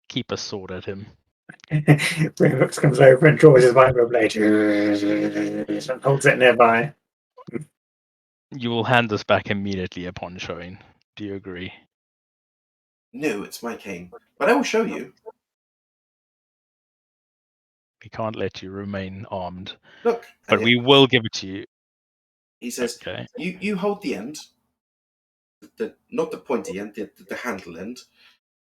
keep a sword at him? Remix comes over and draws his vibro blade and holds it nearby. You will hand this back immediately upon showing. Do you agree? No, it's my cane. But I will show you. We can't let you remain armed, Look. but we will give it to you. He says, Okay. you hold the end. Not the pointy end, the handle end.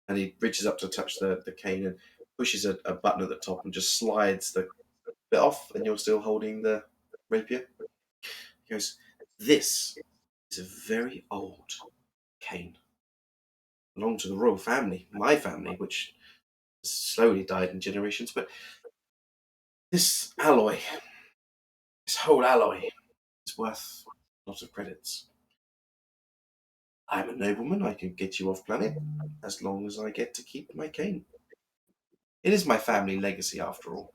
And he reaches up to touch the cane and pushes a button at the top and just slides the bit off, and you're still holding the rapier. He goes, "This is a very old cane. Belonged to the royal family, my family, which has slowly died in generations. But this alloy, this whole alloy, is worth a lot of credits. I'm a nobleman. I can get you off planet as long as I get to keep my cane. It is my family legacy, after all."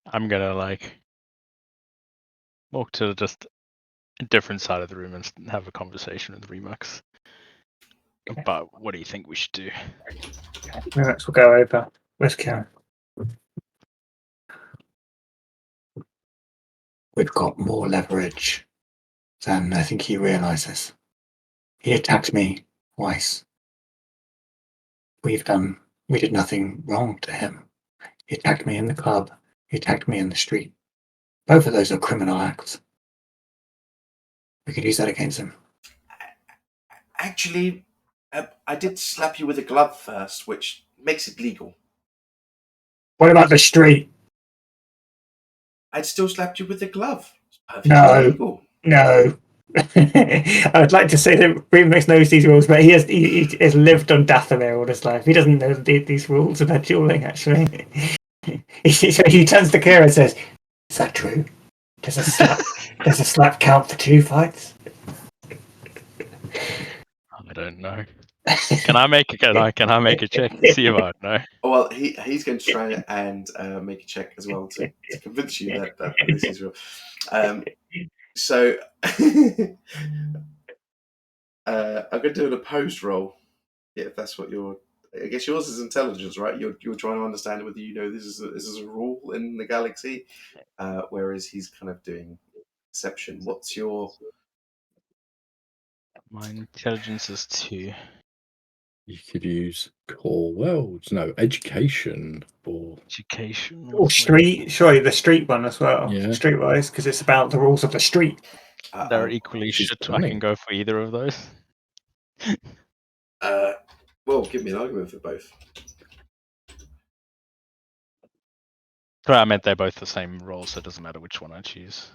I'm gonna like walk to just a different side of the room and have a conversation with Remux. But what do you think we should do? Remix will go over. Where's Karen? We've got more leverage than I think he realizes. He attacked me twice. We did nothing wrong to him. He attacked me in the club. He attacked me in the street. Both of those are criminal acts. We could use that against him. Actually, I did slap you with a glove first, which makes it legal. What about the street? I'd still slapped you with the glove. It's perfectly No. legal. No. I would like to say that Remix knows these rules, but he has lived on Dathomir all his life. He doesn't know these rules about dueling, actually. he turns to Kira and says, "Is that true? Does a slap count for 2 fights?" I don't know. Can I make a check to see if I know? Oh, well, he's going to try and make a check as well to convince you that this is real. So I'm going to do an opposed roll. Yeah, if that's what you're. I guess yours is intelligence, right? You're trying to understand whether you know this is a rule in the galaxy, whereas he's kind of doing perception. What's your? My intelligence is 2. You could use core worlds, no education, or Education. Or street, surely the street one as well. Yeah. Streetwise, because it's about the rules of the street. They're equally She's shit. I cunning. can go for either of those. Well, give me an argument for both. Sorry, I meant they're both the same role, so it doesn't matter which one I choose.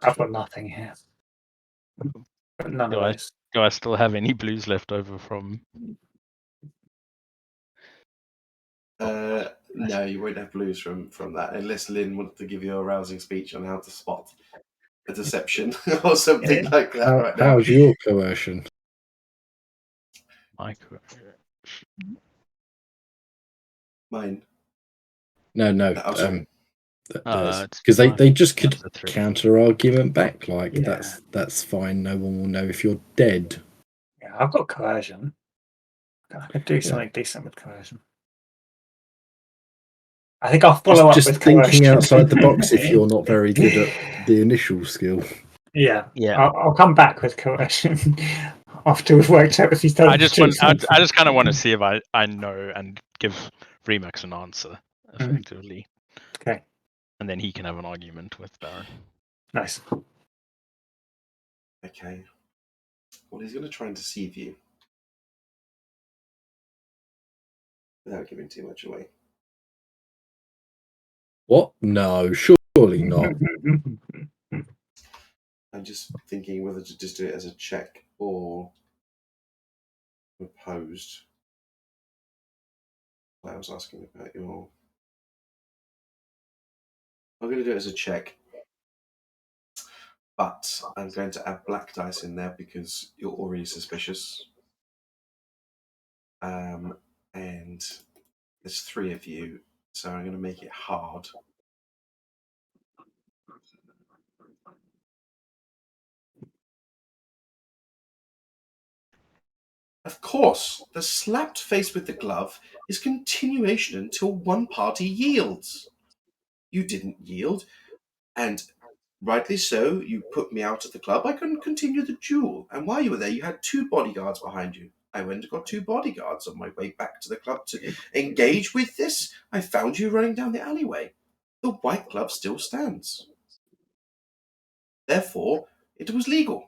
I've got nothing here. But none Do of I- those. Do I still have any blues left over from? No, you won't have blues from that unless Lynn wanted to give you a rousing speech on how to spot a deception or something like that. Right now, how's your coercion? Micro. mine. No, Oh, sorry. It's because they fine. just could That's a 3. counter argument back. Like Yeah. that's fine. No one will know if you're dead. Yeah, I've got coercion. I could do something decent with coercion. I think I'll follow up Just with thinking coercion. outside the box if you're not very good at the initial skill. Yeah, Yeah. I'll come back with coercion after we've worked out if he's telling I the just truth. I just kind of want to see if I know and give Remax an answer effectively, Okay, and then he can have an argument with Baron. nice. Okay. Well, he's going to try and deceive you without giving too much away. What? No, surely not. I'm just thinking whether to just do it as a check or opposed. I was asking about your. I'm going to do it as a check, but I'm going to add black dice in there because you're already suspicious. And there's 3 of you, so I'm going to make it hard. Of course, the slapped face with the glove is continuation until one party yields. You didn't yield, and rightly so, you put me out of the club. I couldn't continue the duel, and while you were there, you had 2 bodyguards behind you. I went and got 2 bodyguards on my way back to the club to engage with this. I found you running down the alleyway. The white glove still stands. Therefore, it was legal.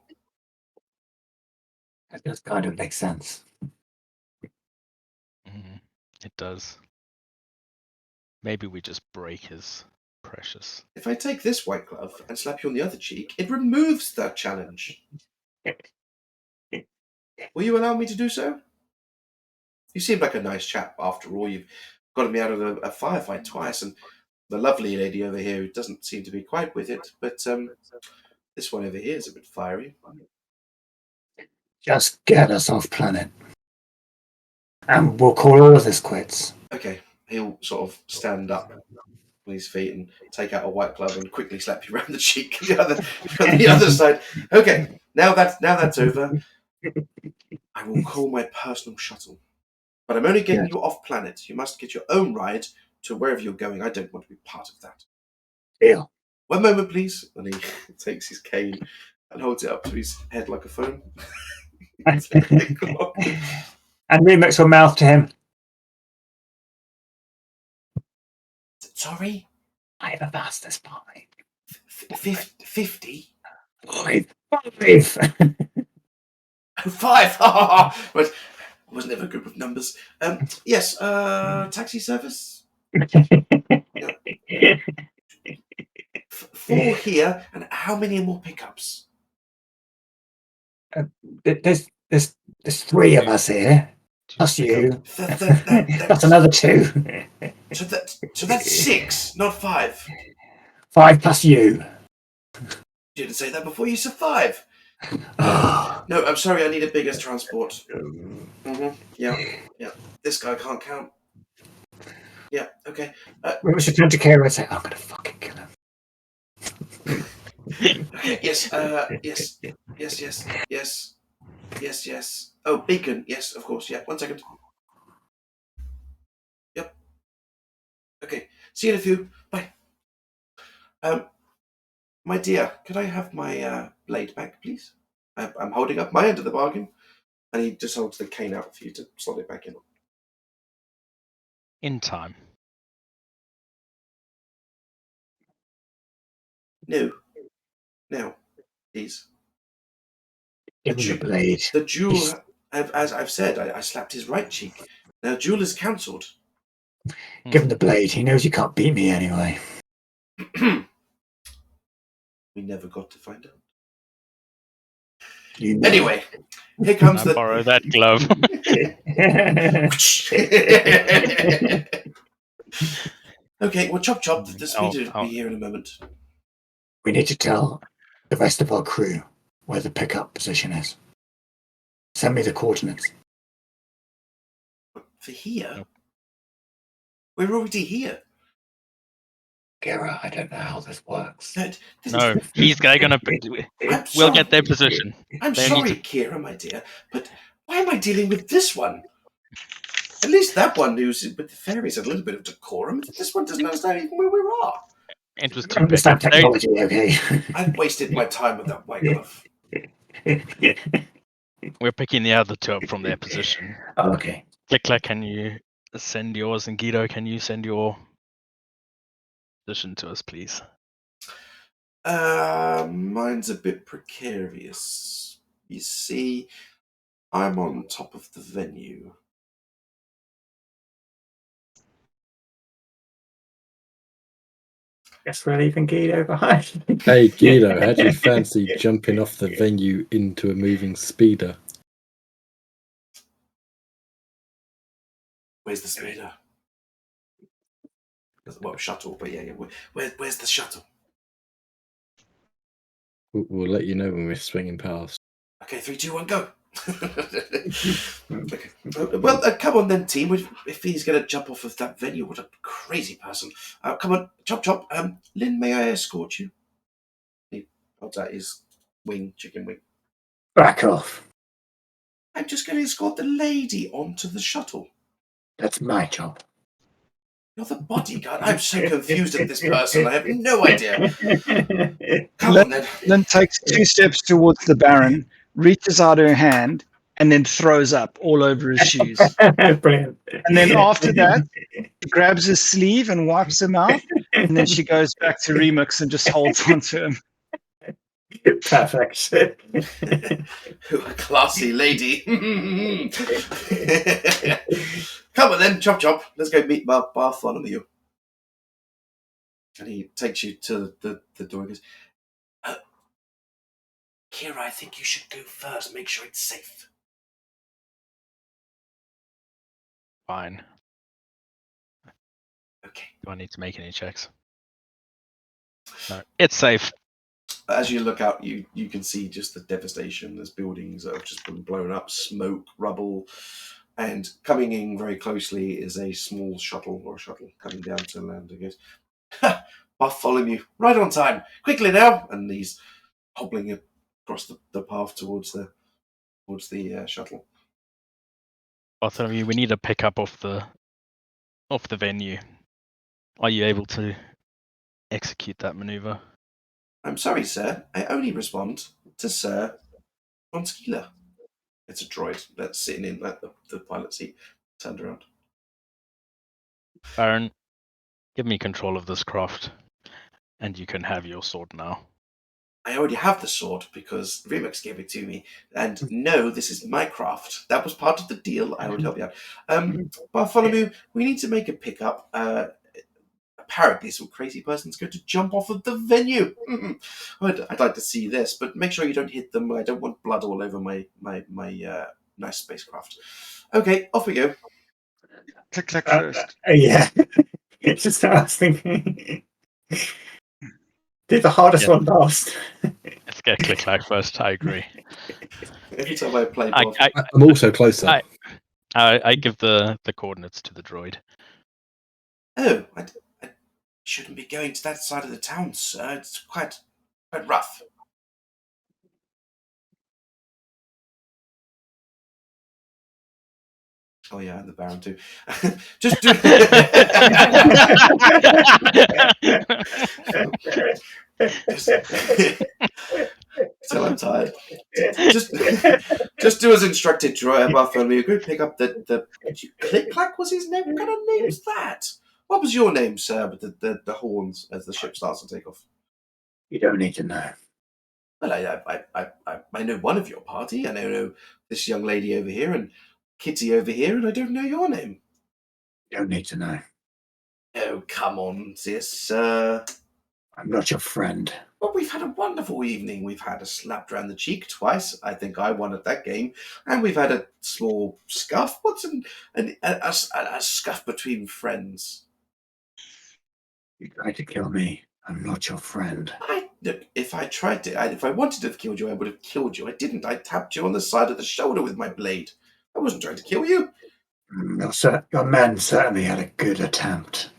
That does kind of make sense. It does. Maybe we just break his precious. If I take this white glove and slap you on the other cheek, it removes that challenge. Will you allow me to do so? You seem like a nice chap, after all. You've got me out of a firefight twice, and the lovely lady over here who doesn't seem to be quite with it, but this one over here is a bit fiery. Just get us off planet, and we'll call all of this quits. Okay, he'll sort of stand up on his feet and take out a white glove and quickly slap you around the cheek on the other side. Okay, now that's over. I will call my personal shuttle. But I'm only getting you off planet. You must get your own ride to wherever you're going. I don't want to be part of that. Deal. One moment, please. And he takes his cane and holds it up to his head like a phone. And Remix will mouth to him. Sorry? I have a fastest spy. 50? 5. 5! Right. I was never good with numbers. Yes, taxi service? 4 here, and how many more pickups? There's 3 of us here. Plus you. That's another 2. So that's 6, not 5. 5 plus you. You didn't say that before. You said 5. Ah. No, I'm sorry. I need a bigger transport. Yeah. This guy can't count. Yeah. Okay. When was your turn to care? I say, I'm gonna fucking kill him. Okay. Yes. Yes. Oh, beacon. Yes, of course. Yeah. 1 second. Yep. Okay. See you in a few. Bye. My dear, could I have my blade back, please? I'm holding up my end of the bargain, and he just holds the cane out for you to slot it back in. In time. No. Now, please. Give him the blade. The duel, as I've said, I slapped his right cheek. Now, duel is cancelled. Give him the blade. He knows you can't beat me anyway. We never got to find out. You know. Anyway, here comes Can I borrow that glove? Okay, well, chop. The speeder will be here in a moment. We need to tell the rest of our crew where the pickup position is. Send me the coordinates. For here? Nope. We're already here. Gara, I don't know how this works. No, they're gonna. We'll get their position. I'm They sorry, need Kira, my dear, but why am I dealing with this one? At least that one who's with the fairies had a little bit of decorum. This one doesn't understand even where we are. It was I too understand big. technology, okay? I've wasted my time with that white glove. We're picking the other two up from their position. Oh, okay. Click, can you send yours? And Guido, can you send your position to us, please? Mine's a bit precarious. You see, I'm on top of the venue. Guess we're leaving Guido behind. Hey Guido, how do you fancy jumping off the venue into a moving speeder? Where's the speeder? Well, shuttle, but yeah. Where's the shuttle? We'll let you know when we're swinging past. Okay, 3, 2, 1, go. Okay. Well, come on then, team. If he's going to jump off of that venue, what a crazy person. Come on, chop. Lynn, may I escort you? He holds out his chicken wing. Back off. I'm just going to escort the lady onto the shuttle. That's my job. You're the bodyguard. I'm so confused at this person. I have no idea. Come on then. Lynn takes 2 steps towards the Baron, reaches out her hand, and then throws up all over his shoes. Brilliant. And then after that, she grabs his sleeve and wipes him out, and then she goes back to Remix and just holds onto him. Perfect. Classy lady. Come on then, chop. Let's go meet Bartholomew. And he takes you to the door and goes, Kira, I think you should go first. Make sure it's safe. Fine. Okay. Do I need to make any checks? No, it's safe. As you look out, you can see just the devastation. There's buildings that have just been blown up, smoke, rubble, and coming in very closely is a small shuttle coming down to land. He goes, Bartholomew, right on time, quickly now! And he's hobbling across the path towards the shuttle. Bartholomew, we need a pickup off the venue. Are you able to execute that maneuver? I'm sorry, sir. I only respond to Sir Onskila. It's a droid that's sitting in the pilot seat, turned around. Baron, give me control of this craft, and you can have your sword now. I already have the sword because Remix gave it to me. And no, this is my craft. That was part of the deal. I would help you out. Bartholomew, we need to make a pickup. Apparently some crazy person's going to jump off of the venue. I'd like to see this, but make sure you don't hit them. I don't want blood all over my nice spacecraft. Okay, off we go. Click first. Yeah. It's just what I was thinking. Did the hardest Yeah. one last. Let's get click-clack first. I agree. Every time I play I, Bob, I, I'm also closer. I give the coordinates to the droid. oh, I shouldn't be going to that side of the town, sir. It's quite rough. Oh yeah, and the Baron too. Just do. So I'm tired. Just do as instructed, Bartholomew. Go pick up the Click Clack was his name. What kind of name's that? What was your name, sir? With the horns as the ship starts to take off. You don't need to know. Well, I know one of your party. I know this young lady over here and Kitty over here, and I don't know your name. You don't need to know. Oh, come on, sir. I'm not your friend. Well, we've had a wonderful evening. We've had a slap round the cheek twice. I think I won at that game, and we've had a small scuff. What's a scuff between friends? You tried to kill me. I'm not your friend. Look, if I tried to, if I wanted to have killed you, I would have killed you. I didn't. I tapped you on the side of the shoulder with my blade. I wasn't trying to kill you. Your men certainly had a good attempt.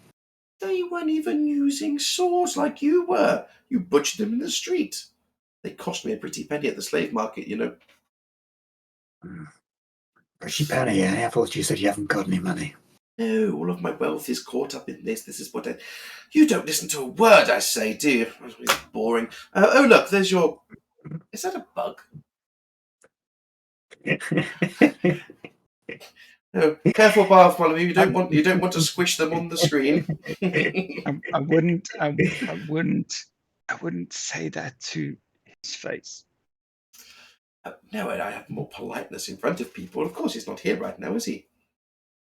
They weren't even using swords like you were. You butchered them in the street. They cost me a pretty penny at the slave market, you know. Pretty penny, eh? I thought you said you haven't got any money. No, all of my wealth is caught up in this. This is what I... You don't listen to a word I say, do you? It's boring. Oh, look, there's your... Is that a bug? No, careful, Bartholomew. You don't want to squish them on the screen. I wouldn't say that to his face. No, I have more politeness in front of people. Of course, he's not here right now, is he?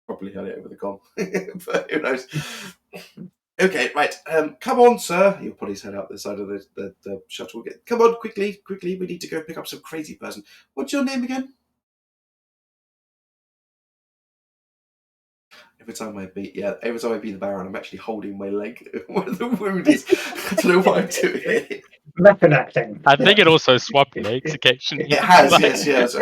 Probably heard it over the comm. But who knows? Okay, right. Come on, sir. He'll put his head out the side of the shuttle. Come on, quickly. We need to go pick up some crazy person. What's your name again? Every time I beat the Baron, I'm actually holding my leg where the wound is. I don't know why I'm doing it. Method acting. I think it also swapped legs occasionally. It has, yes.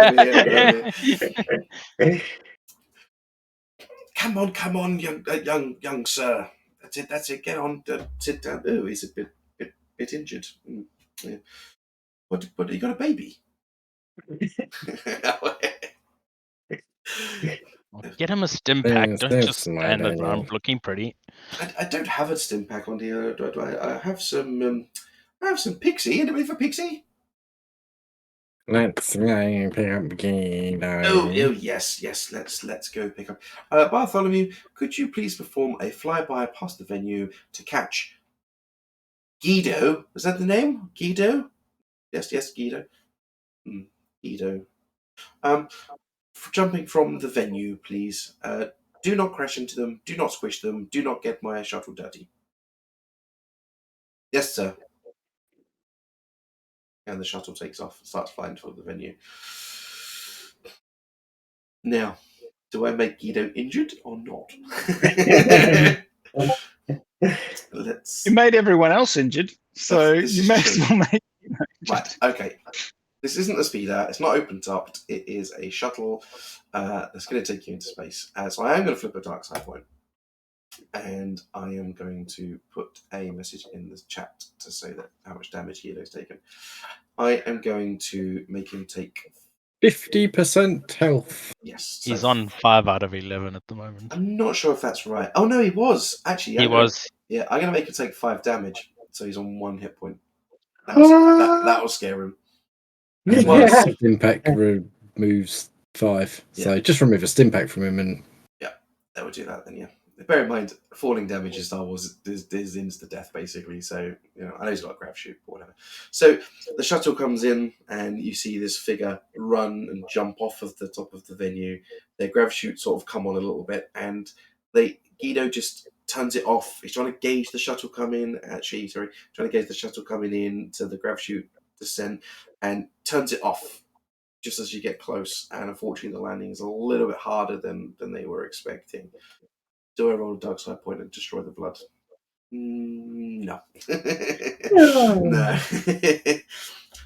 Come on, young sir. That's it. Get on. Sit down. Oh, he's a bit injured. Yeah. What? You got a baby? Get him a stim pack. Don't just stand around looking pretty. I don't have a stim pack on here. I have some. I have some pixie. Anybody for pixie? Let's go pick up Oh yes. Let's go pick up. Bartholomew, could you please perform a flyby past the venue to catch Guido? Is that the name? Guido? Yes, Guido. Guido. Jumping from the venue, please. Do not crash into them. Do not squish them. Do not get my shuttle dirty. Yes, sir. And the shuttle takes off and starts flying toward the venue. Now, do I make Guido injured or not? You made everyone else injured, so you may as well make him injured. Right, okay. This isn't a speeder. It's not open topped. It is a shuttle that's going to take you into space. So I am going to flip a dark side point. And I am going to put a message in the chat to say that how much damage Guido's taken. I am going to make him take 50% health. Yes. He's on 5 out of 11 at the moment. I'm not sure if that's right. Oh no, he was actually. He was. Yeah, I'm going to make him take 5 damage, so he's on 1 hit point. That'll scare him. Stim pack removes 5, so just remove a stim pack from him, and that would do that then. Yeah. Bear in mind, falling damage in Star Wars is insta death basically. So I know he's got a grav chute or whatever. So the shuttle comes in, and you see this figure run and jump off of the top of the venue. Their grav chute sort of come on a little bit, and Guido just turns it off. He's trying to gauge the shuttle coming. Trying to gauge the shuttle coming in to the grav chute descent, and turns it off just as you get close. And unfortunately, the landing is a little bit harder than they were expecting. Do I roll a dark side point and destroy the blood? No. No. No.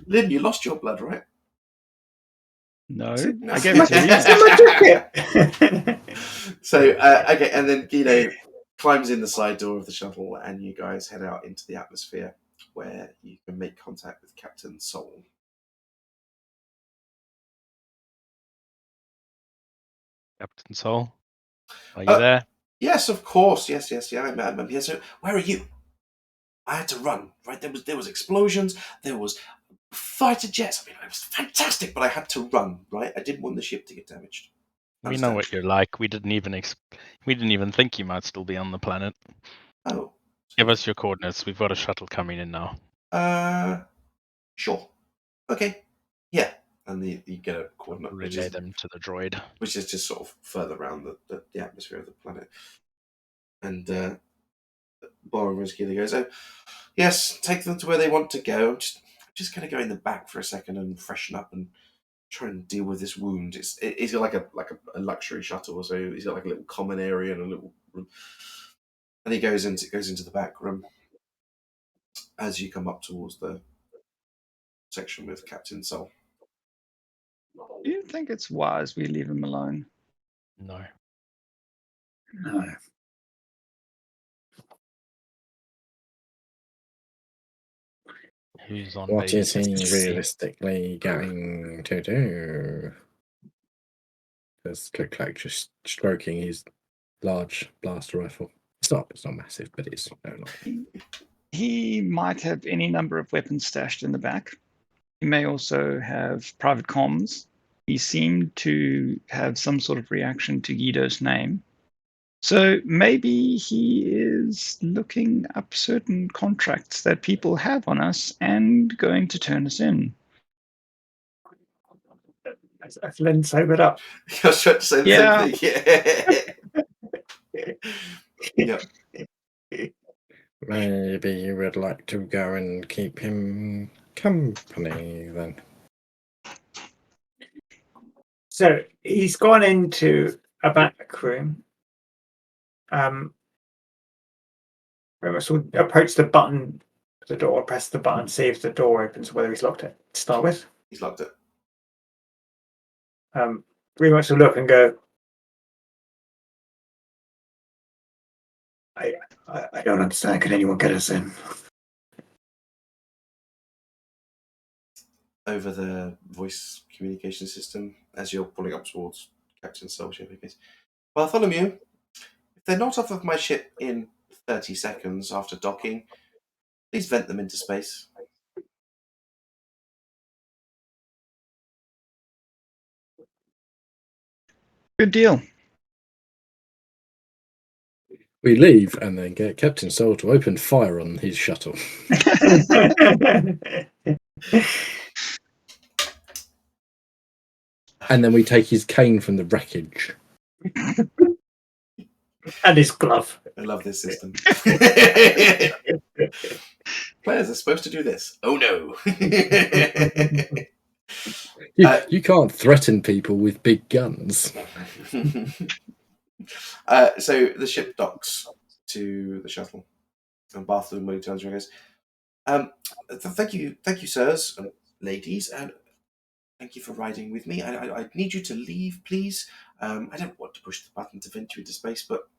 Lynn, you lost your blood, right? No, No. I gave it to Rena. So, okay, and then Guido climbs in the side door of the shuttle, and you guys head out into the atmosphere where you can make contact with Captain Soul. Captain Soul, are you there? Yes, of course. Yes, yeah, I'm here. So, where are you? I had to run. Right, there was explosions. There was fighter jets. I mean, it was fantastic, but I had to run. Right, I didn't want the ship to get damaged. We know what you're like. We didn't even think you might still be on the planet. Oh, Give us your coordinates. We've got a shuttle coming in now. Sure. Okay. Yeah, and you get a coordinate, Relay them to the droid. which is just sort of further around the atmosphere of the planet. And Boromir goes, "Oh, yes, take them to where they want to go. I'm just going to go in the back for a second and freshen up and try and deal with this wound. He's got like a luxury shuttle, so he's got like a little common area and a little room, and he goes into the back room as you come up towards the section with Captain Soul. Do you think it's wise we leave him alone? No. No. Who's on What is he babysitting? realistically going to do? There's Click-Clack just stroking his large blaster rifle. It's not massive, but it's He might have any number of weapons stashed in the back. He may also have private comms. He seemed to have some sort of reaction to Guido's name. So maybe he is looking up certain contracts that people have on us and going to turn us in. As Lynn sobered up. I was trying to say the Yeah. same thing. Yeah. Maybe you would like to go and keep him company then. So he's gone into a back room. Very much will approach the button, the door, press the button, see if the door opens, whether he's locked it to start with. He's locked it. Very much will look and go, I don't understand. Can anyone get us in? Over the voice communication system as you're pulling up towards Captain Soul ship. Bartholomew, if they're not off of my ship in 30 seconds after docking, please vent them into space. Good deal. We leave and then get Captain Soul to open fire on his shuttle. And then we take his cane from the wreckage. And his glove. I love this system. Players are supposed to do this. Oh no. You can't threaten people with big guns. So the ship docks to the shuttle, and Bartholomew turns around and goes, thank you, sirs and ladies, and thank you for riding with me. I need you to leave, please. I don't want to push the button to vent you into space, but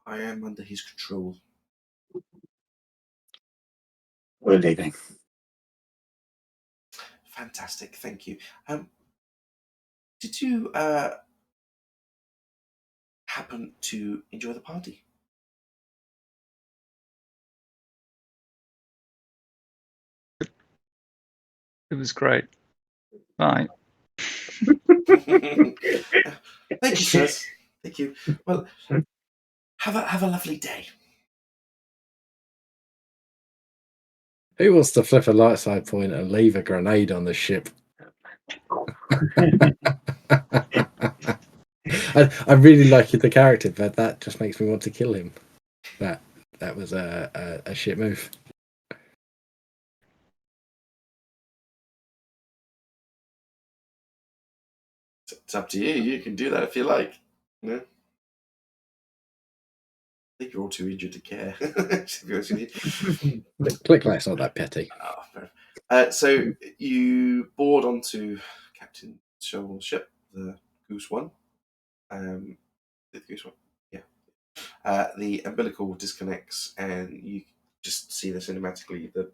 I am under his control. We're leaving. Fantastic, thank you. Did you happen to enjoy the party? It was great. Bye. Thank you, sirs. Thank you. Well, have a lovely day. Who wants to flip a light side point and leave a grenade on the ship? I really like the character, but that just makes me want to kill him. That was a shit move. It's up to you. You can do that if you like. Yeah. think you're all too injured to care. To be honest with you. Click-clack's not that petty. Oh, fair enough. So you board onto Captain Shovel's ship, the Goose One. The Goose One, yeah. The umbilical disconnects, and you just see this cinematically. The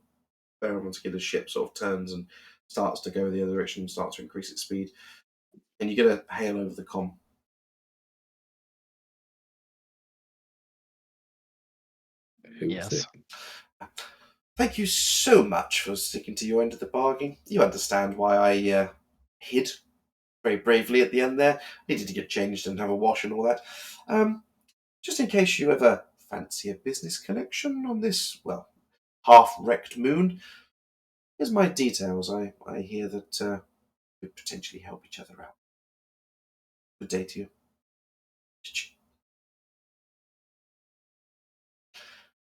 Baron-Skiller's ship sort of turns and starts to go the other direction, starts to increase its speed, and you get a hail over the comm. Who was Yes. it? Thank you so much for sticking to your end of the bargain. You understand why I hid very bravely at the end there. Needed to get changed and have a wash and all that. Just in case you ever fancy a business connection on this, well, half-wrecked moon, here's my details. I hear that we could potentially help each other out. Good day to you.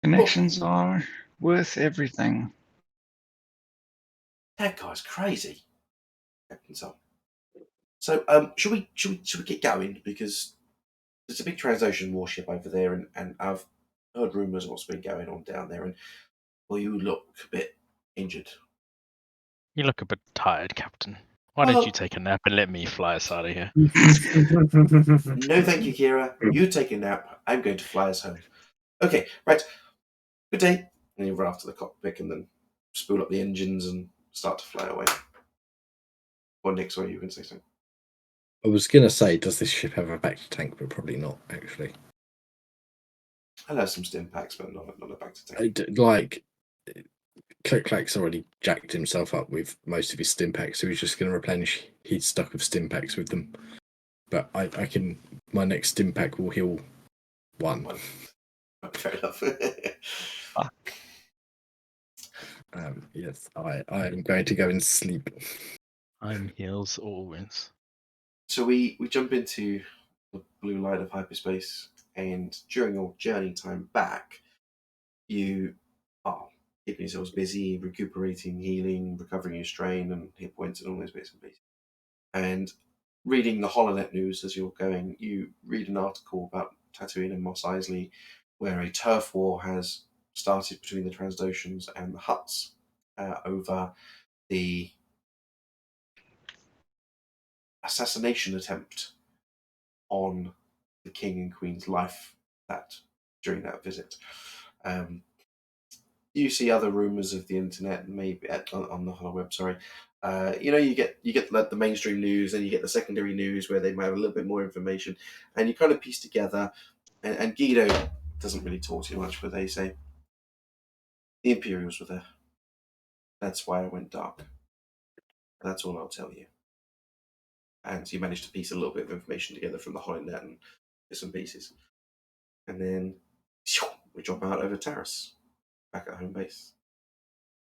Connections are worth everything. That guy's crazy. Captain Sol. So, should we get going, because there's a big Transocean warship over there, and I've heard rumours of what's been going on down there, and well, you look a bit injured. You look a bit tired, Captain. Why Well- don't you take a nap and let me fly us out of here? No, thank you, Kira. You take a nap. I'm going to fly us home. Okay, right. Good day. And you run off to the cockpit and then spool up the engines and start to fly away. Or Nick, sorry, you can say something. I was going to say, does this ship have a back to tank? But probably not, actually. I'll have some stim packs, but not a back to tank. Like, Click-clack's already jacked himself up with most of his stim packs, so he's just going to replenish his stock of stim packs with them. But I can. My next stim pack will heal one. Fair enough. Yes, I am going to go and sleep. I'm heals always. So we jump into the blue light of hyperspace, and during your journey time back, you are keeping yourselves busy, recuperating, healing, recovering your strain and hit points and all those bits and pieces. And reading the Holonet news as you're going, you read an article about Tatooine and Mos Eisley, where a turf war has started between the Transdoshans and the Hutts over the assassination attempt on the King and Queen's life during that visit. You see other rumours of the internet, maybe on the HoloWeb. Sorry, you get the mainstream news, and you get the secondary news where they might have a little bit more information, and you kind of piece together. And Guido doesn't really talk too much, but they say the Imperials were there. That's why I went dark. That's all I'll tell you. And you manage to piece a little bit of information together from the HoloNet and bits and pieces. And then we drop out over Taris, back at home base.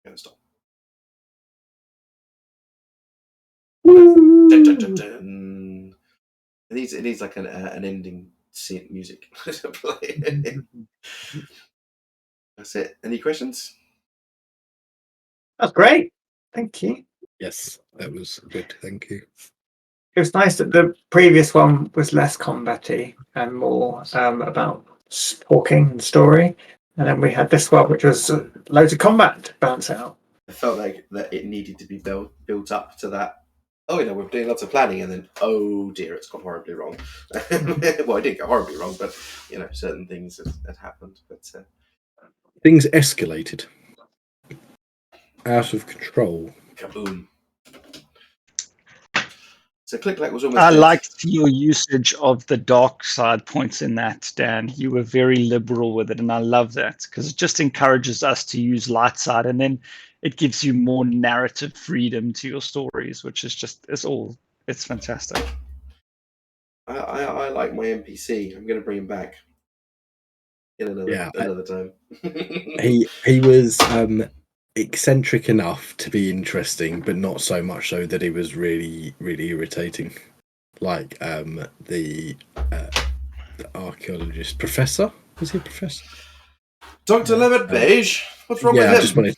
Gonna stop. Dun, dun, dun, dun. It needs like an ending scene music to play. That's it. Any questions? That's great. Thank you. Yes, that was good. Thank you. It was nice that the previous one was less combat-y and more about talking and story. And then we had this one, which was loads of combat to bounce out. I felt like that it needed to be built up to that. Oh, we're doing lots of planning, and then, oh dear, it's gone horribly wrong. Well, it didn't go horribly wrong, but certain things had happened. But Things escalated out of control. Kaboom! So Click-clack was almost. I dead. liked your usage of the dark side points in that, Dan. You were very liberal with it, and I love that because it just encourages us to use light side, and then it gives you more narrative freedom to your stories, which is just it's fantastic. I like my NPC. I'm going to bring him back in another time. He was eccentric enough to be interesting, but not so much so that he was really, really irritating. Like the archaeologist professor. Was he a professor? Dr. Levitt Beige. What's wrong with him?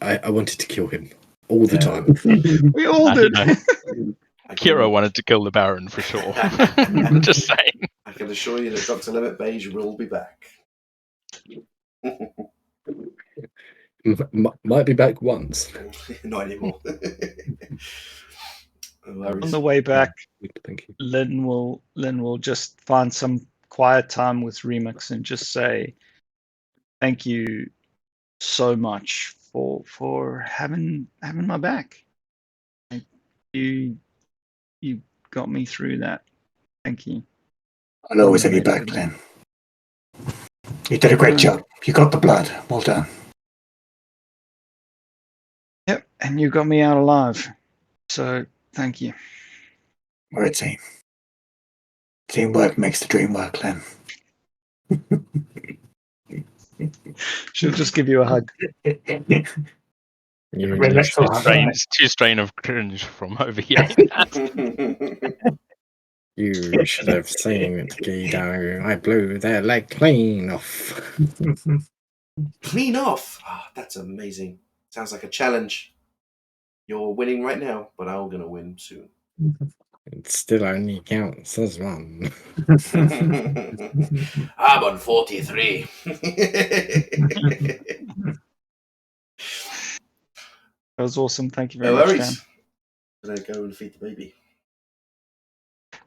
I wanted to kill him all the time. We all did. Kira wanted to kill the Baron for sure. Just saying. I can assure you that Dr. Levitt Beige will be back. Might be back once. Not anymore. No worries. On the way back, Thank you. Lynn will just find some quiet time with Remix and just say, "Thank you so much for having my back. You got me through that. Thank you." I'll always have you back, Len. You did a great job. You got the blood. Well done. Yep, and you got me out alive. So thank you. We're a team. Teamwork makes the dream work, Len. She'll just give you a hug. Two strain of cringe from over here. You should have seen it, Guido. I blew their leg clean off. Clean off. Oh, that's amazing. Sounds like a challenge. You're winning right now, but I'm gonna win soon. It still only counts as one. I'm on 43. That was awesome. Thank you very No much, worries. Dan. I'm gonna go and feed the baby.